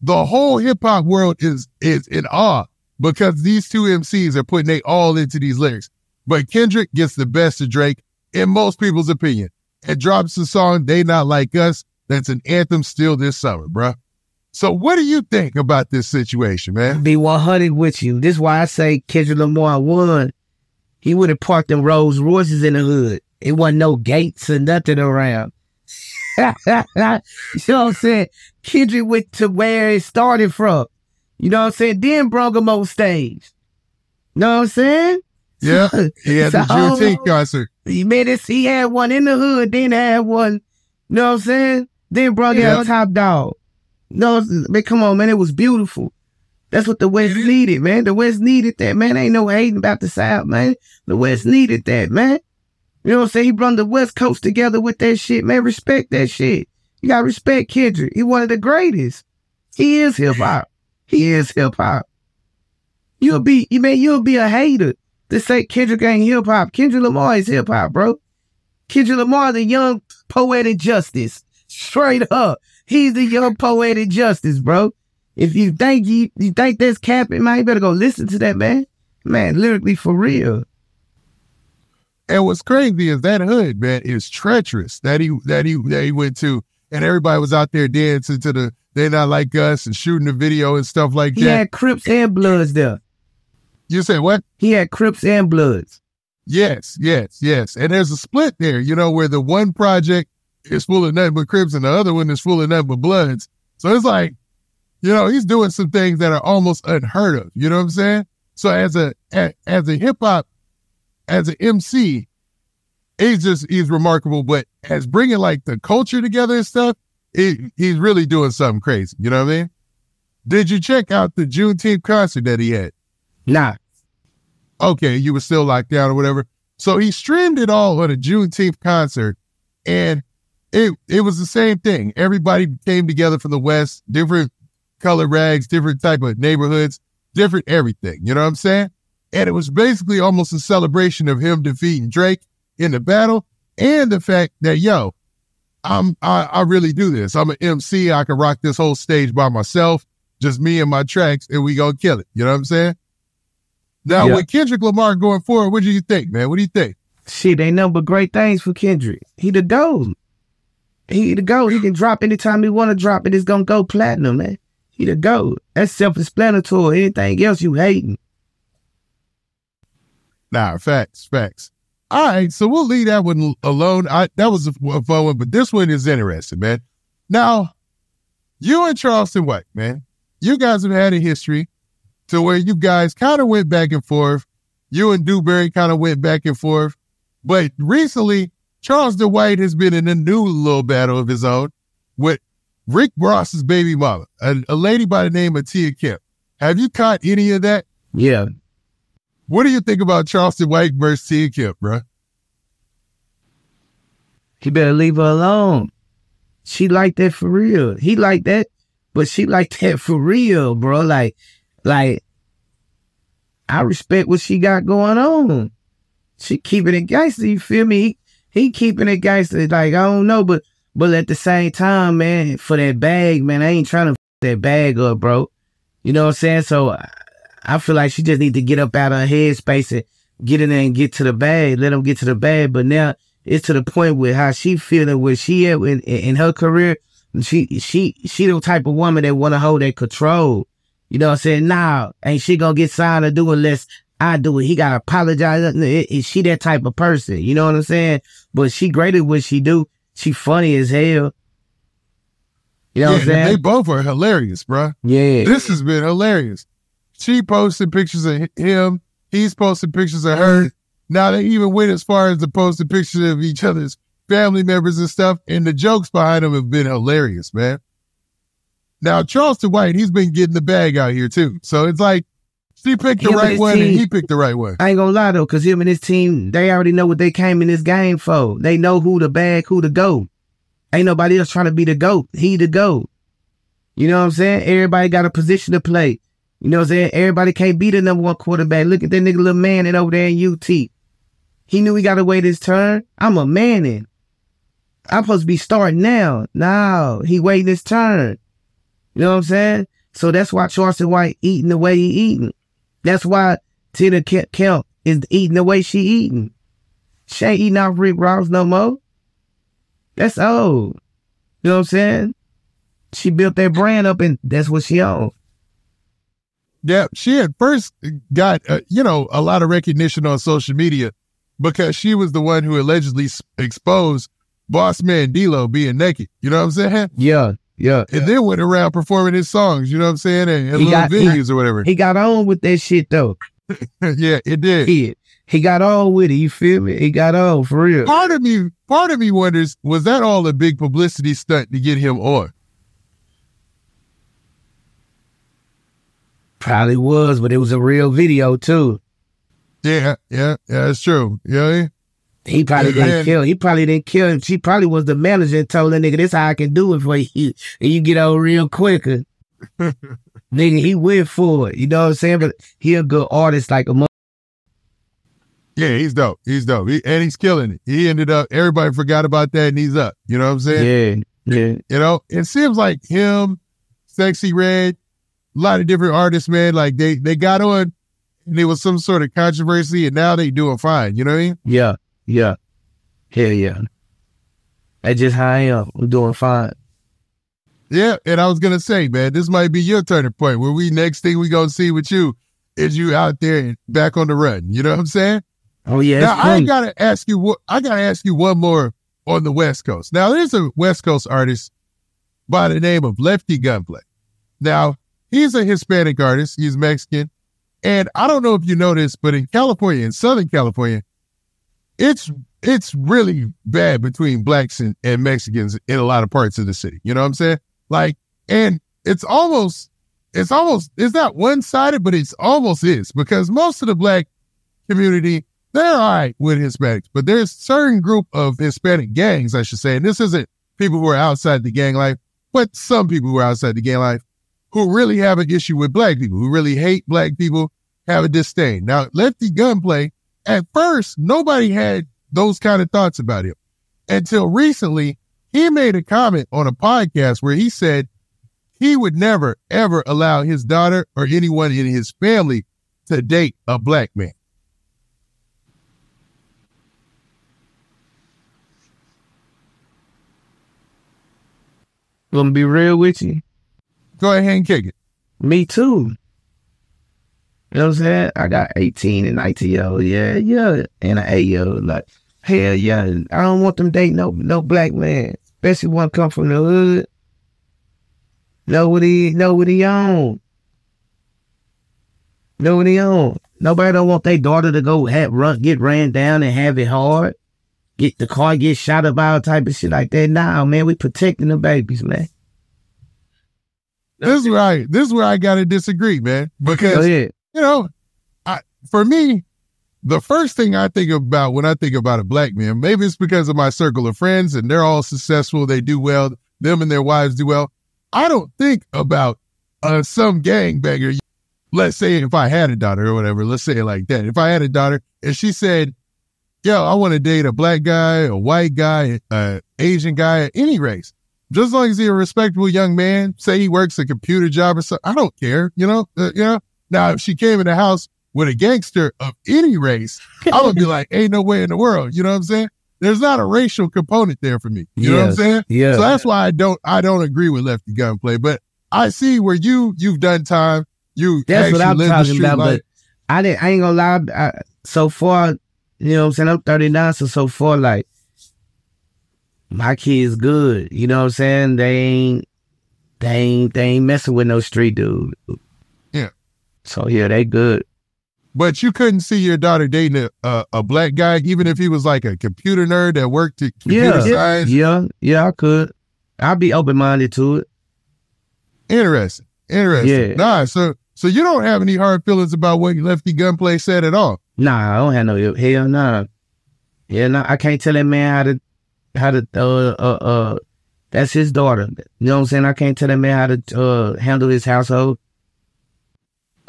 The whole hip-hop world is in awe because these two MCs are putting they all into these lyrics. But Kendrick gets the best of Drake, in most people's opinion, and drops the song They Not Like Us. That's an anthem still this summer, bruh. So what do you think about this situation, man? Be 100 with you. This is why I say Kendrick Lamar won. He would have parked them Rolls Royces in the hood. It wasn't no gates or nothing around. You know what I'm saying? Kendrick went to where it started from. You know what I'm saying? Then brought him on stage. You know what I'm saying? Yeah, he had the Juneteenth concert. He had one in the hood, then had one, you know what I'm saying? Then brought out Top Dog. No, man, come on, man. It was beautiful. That's what the West needed, man. The West needed that, man. Ain't no hating about the South, man. The West needed that, man. You know what I'm saying? He brought the West Coast together with that shit, man. Respect that shit. You gotta respect Kendrick. He one of the greatest. He is hip-hop. He is hip-hop. You'll be a hater to say Kendrick ain't hip-hop. Kendrick Lamar is hip-hop, bro. Kendrick Lamar, the young poetic justice. Straight up. He's the young poetic justice, bro. If you think you think that's capping, man, you better go listen to that, man. Man, lyrically for real. And what's crazy is that hood, man, is treacherous that he went to, and everybody was out there dancing to the They Not Like Us and shooting the video and stuff like that. He had Crips and Bloods there. You said what? He had Crips and Bloods. Yes. And there's a split there, you know, where the one project is full of nothing but Crips and the other one is full of nothing but Bloods. So it's like, you know, he's doing some things that are almost unheard of. You know what I'm saying? So as a hip hop, as an MC, he's remarkable. But as bringing like the culture together and stuff, he's really doing something crazy. You know what I mean? Did you check out the Juneteenth concert that he had? Nah. Okay, you were still locked down or whatever. So he streamed it all on a Juneteenth concert, and it was the same thing. Everybody came together from the West, different color rags, different type of neighborhoods, different everything. You know what I'm saying? And it was basically almost a celebration of him defeating Drake in the battle, and the fact that, yo, I really do this. I'm an MC. I can rock this whole stage by myself, just me and my tracks, and we gonna kill it. You know what I'm saying? Now, with Kendrick Lamar going forward, what do you think, man? What do you think? Shit, ain't nothing but great things for Kendrick. He the GOAT. He the GOAT. He can drop anytime he want to drop it. It's going to go platinum, man. He the GOAT. That's self-explanatory. Anything else, you hating. Nah, facts. All right, so we'll leave that one alone. That was a fun one, but this one is interesting, man. Now, you and Charleston White, man, you guys have had a history to where you guys kind of went back and forth. You and Dewberry kind of went back and forth. But recently, Charleston White has been in a new little battle of his own with Rick Ross's baby mama, a lady by the name of Tia Kemp. Have you caught any of that? Yeah. What do you think about Charleston White versus Tia Kemp, bro? He better leave her alone. She like that for real. He like that, but she like that for real, bro. Like, I respect what she got going on. She keeping it gangster, you feel me? He keeping it gangster. Like, I don't know, but at the same time, man, for that bag, man, I ain't trying to f that bag up, bro. You know what I'm saying? So I feel like she just need to get up out of her headspace and get in there and get to the bag. Let him get to the bag. But now it's to the point with how she feeling, where she at in her career. She the type of woman that want to hold that control. You know what I'm saying? Nah, ain't she gonna get signed to do unless I do it. He gotta apologize. Is she that type of person? You know what I'm saying? But she great at what she do. She funny as hell. You know what I'm saying? They both are hilarious, bro. Yeah. This has been hilarious. She posted pictures of him. He's posted pictures of her. Now they even went as far as to posting pictures of each other's family members and stuff. And the jokes behind them have been hilarious, man. Now, Charleston White, he's been getting the bag out here too. So it's like she picked the right one and he picked the right one. I ain't gonna lie though, because him and his team, they already know what they came in this game for. They know who the bag, who the GOAT. Ain't nobody else trying to be the GOAT. He the GOAT. You know what I'm saying? Everybody got a position to play. You know what I'm saying? Everybody can't be the #1 quarterback. Look at that nigga little man in over there in UT. He knew he got to wait his turn. I'm a man in. I'm supposed to be starting now. No, he waiting his turn. You know what I'm saying? So that's why Charleston White eating the way he eating. That's why Tina Kemp is eating the way she eating. She ain't eating off Rick Ross no more. That's old. You know what I'm saying? She built that brand up and that's what she owns. Yeah, she had first got, a lot of recognition on social media because she was the one who allegedly exposed Boss Man D-Lo being naked. You know what I'm saying? Yeah. And then went around performing his songs, you know what I'm saying? And little videos or whatever. He got on with that shit though. Yeah, it did. He got on with it, you feel me? He got on, for real. Part of me wonders, was that all a big publicity stunt to get him on? Probably was, but it was a real video too. Yeah, it's true. Yeah. He probably didn't kill. He probably didn't kill him. She probably was the manager and told that nigga, this how I can do it for you. And you get on real quicker. Nigga, he went for it. You know what I'm saying? But he a good artist like a mother. Yeah, he's dope. And he's killing it. He ended up, everybody forgot about that and he's up. You know what I'm saying? Yeah. You know, it seems like him, Sexy Red, a lot of different artists, man, like they got on and there was some sort of controversy and now they doing fine. You know what I mean? Yeah. Hell yeah. That's just how I am. I'm doing fine. Yeah, and I was going to say, man, this might be your turning point where next thing we going to see with you is you out there and back on the run. You know what I'm saying? Oh, yeah. Now, I got to ask you one more on the West Coast. Now, there's a West Coast artist by the name of Lefty Gunplay. Now, he's a Hispanic artist. He's Mexican. And I don't know if you know this, but in California, in Southern California, it's really bad between blacks and Mexicans in a lot of parts of the city. You know what I'm saying? Like, and it's not one-sided, but it's almost is, because most of the black community, they're all right with Hispanics, but there's a certain group of Hispanic gangs, I should say, and this isn't people who are outside the gang life, but some people who are outside the gang life who really have an issue with black people, who really hate black people, have a disdain. Now, Lefty Gunplay, at first, nobody had those kind of thoughts about him until recently. He made a comment on a podcast where he said he would never, ever allow his daughter or anyone in his family to date a black man. Gonna be real with you. Go ahead and kick it. Me too. You know what I'm saying? I got 18 and 19-year-old, yeah, and an 8-year-old. Like, hell yeah, I don't want them dating no black man, especially one come from the hood. Know what he on. Nobody don't want their daughter to go get ran down and have it hard. Get the car, get shot up, all type of shit like that. Nah, man, we protecting the babies, man. This is where I gotta disagree, man. Because for me, the first thing I think about when I think about a black man, maybe it's because of my circle of friends and they're all successful, they do well, them and their wives do well. I don't think about some gangbanger. Let's say if I had a daughter or whatever, let's say it like that. If I had a daughter and she said, yo, I want to date a black guy, a white guy, Asian guy, any race. Just as long as he's a respectable young man, say he works a computer job or something, I don't care, you know? Now, if she came in the house with a gangster of any race, I would be like, ain't no way in the world, you know what I'm saying? There's not a racial component there for me, you know what I'm saying? Yeah. So that's why I don't agree with Lefty Gunplay, but I see where you've done time, that's what I'm talking about, but I ain't gonna lie, so far, you know what I'm saying, I'm 39, so far, like, my kids good, you know what I'm saying? they ain't messing with no street dude. Yeah. So yeah, they good. But you couldn't see your daughter dating a black guy, even if he was like a computer nerd that worked at computer science? Yeah, I could. I'd be open-minded to it. Interesting. Yeah. Nah, so you don't have any hard feelings about what Lefty Gunplay said at all? Nah, I don't have no, hell nah. Yeah, nah, I can't tell that man how to that's his daughter. You know what I'm saying? I can't tell that man how to handle his household.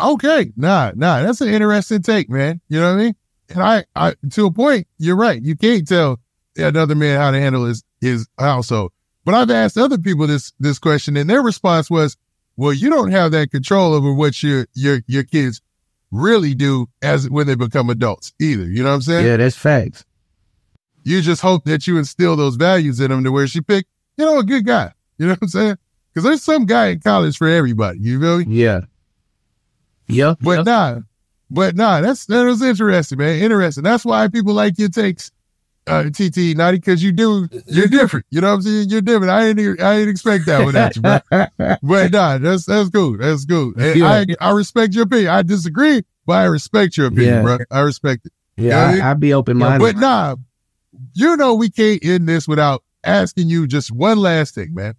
Okay. Nah, that's an interesting take, man. You know what I mean? And I to a point, you're right. You can't tell another man how to handle his household. But I've asked other people this question, and their response was, well, you don't have that control over what your kids really do as when they become adults either. You know what I'm saying? Yeah, that's facts. You just hope that you instill those values in them to where she picked, a good guy. You know what I'm saying? Because there's some guy in college for everybody. You feel me? Yeah. Yeah. But nah, that was interesting, man. Interesting. That's why people like your takes, TTE Notti, because you're different. You know what I'm saying? You're different. I didn't expect that one at you, bro. But nah, that's cool. That's cool. Yeah. I respect your opinion. I disagree, but I respect your opinion, bro. I respect it. Yeah, I'd be open-minded. But nah, we can't end this without asking you just one last thing, man.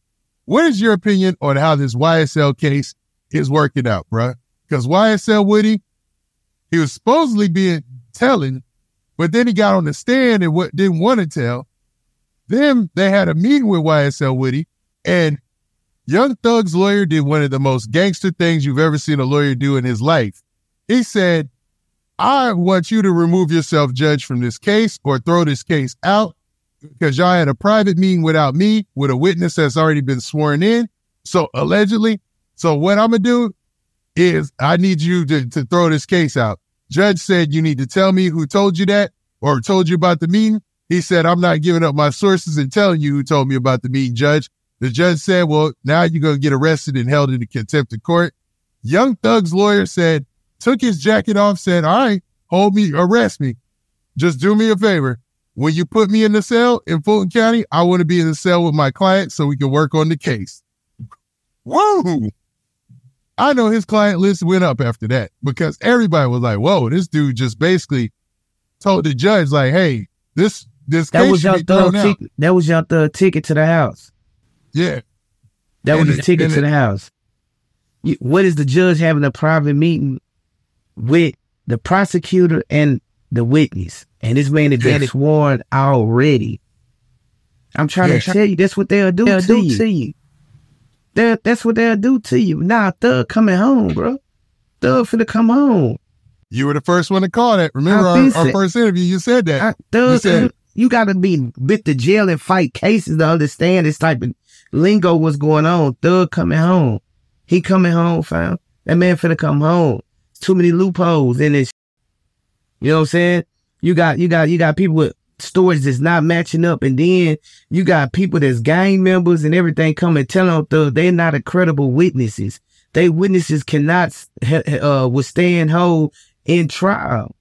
What is your opinion on how this YSL case is working out, bro? Because YSL Woody, he was supposedly being telling, but then he got on the stand and didn't want to tell. Then they had a meeting with YSL Woody, and Young Thug's lawyer did one of the most gangster things you've ever seen a lawyer do in his life. He said, I want you to remove yourself, judge, from this case or throw this case out because y'all had a private meeting without me with a witness that's already been sworn in. So allegedly. So what I'm going to do is I need you to throw this case out. Judge said, you need to tell me who told you that or told you about the meeting. He said, I'm not giving up my sources and telling you who told me about the meeting, Judge. The judge said, well, now you're going to get arrested and held into contempt of court. Young Thug's lawyer said, took his jacket off, said, all right, hold me, arrest me. Just do me a favor. When you put me in the cell in Fulton County, I want to be in the cell with my client so we can work on the case. Whoa. I know his client list went up after that because everybody was like, whoa, this dude just basically told the judge, like, hey, this case should be thrown out. That was Young Thug's ticket to the house. Yeah. That was his ticket to the house. What is the judge having a private meeting with the prosecutor and the witness? And this man has been sworn already. I'm trying to tell you, that's what they'll do to you. That's what they'll do to you. Nah, Thug coming home, bro. Thug finna come home. You were the first one to call that. Remember our first interview, you said that. You gotta be with the jail and fight cases to understand this type of lingo what's going on. Thug coming home. He coming home, fam. That man finna come home. Too many loopholes in this. You know what I'm saying? You got people with stories that's not matching up, and then you got people that's gang members and everything coming telling Thug they're not credible witnesses. They witnesses cannot withstand hold in trial.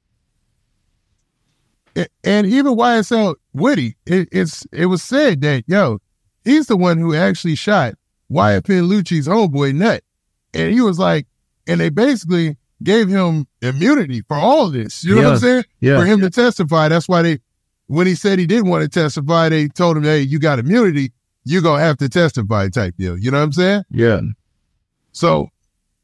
And even YSL Woody, it was said that, he's the one who actually shot Wyatt Penlucci's homeboy Nut. And he was like, and they basically gave him immunity for all this. You know what I'm saying? Yeah. For him to testify. That's why when he said he didn't want to testify, they told him, hey, you got immunity. You're going to have to testify type deal. You know what I'm saying? Yeah. So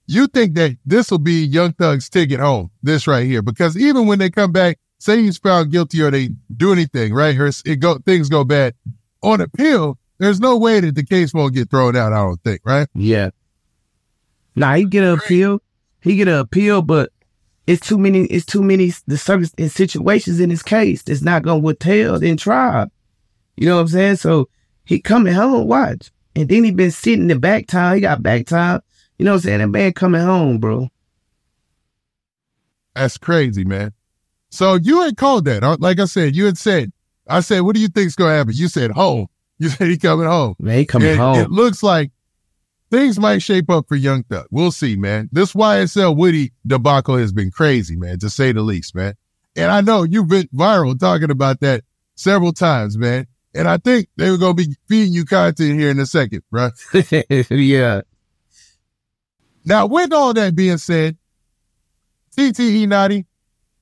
you think that this will be Young Thug's ticket home, this right here? Because even when they come back, say he's found guilty or they do anything, right? Or things go bad. On appeal, there's no way that the case won't get thrown out, I don't think, right? Yeah. Nah, he get an appeal. He get an appeal, but it's too many the circus and situations in his case that's not gonna withhold in trial. You know what I'm saying? So he coming home, watch. And then he been sitting in the back time. He got back time. You know what I'm saying? That man coming home, bro. That's crazy, man. So you had called that. Like I said, I said, what do you think's gonna happen? You said home. You said he coming home. Man, he coming home. It looks like things might shape up for Young Thug. We'll see, man. This YSL Woody debacle has been crazy, man, to say the least, man. And I know you've been viral talking about that several times, man. And I think they were going to be feeding you content here in a second, bro. Yeah. Now, with all that being said, TTE Notti,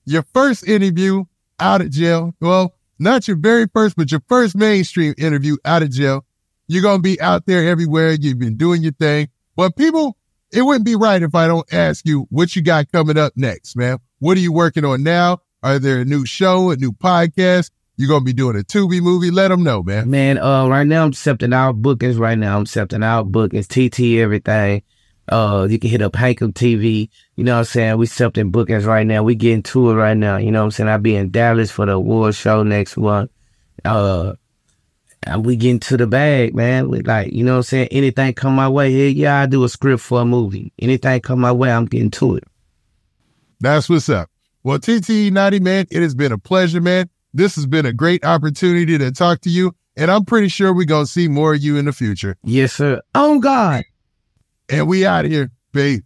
your first interview out of jail. Well, not your very first, but your first mainstream interview out of jail. You're going to be out there everywhere. You've been doing your thing. But people, it wouldn't be right if I don't ask you what you got coming up next, man. What are you working on now? Are there a new show, a new podcast? You're going to be doing a Tubi movie? Let them know, man. Man, right now I'm accepting out bookings. TT everything. You can hit up Hankum TV. You know what I'm saying? We accepting bookings right now. We getting to it right now. You know what I'm saying? I'll be in Dallas for the award show next month. And we getting to the bag, man. We like, you know what I'm saying? Anything come my way, here, yeah, I do a script for a movie. Anything come my way, I'm getting to it. That's what's up. Well, TTE Notti, man, it has been a pleasure, man. This has been a great opportunity to talk to you, and I'm pretty sure we're going to see more of you in the future. Yes, sir. Oh, God. And we out of here, babe.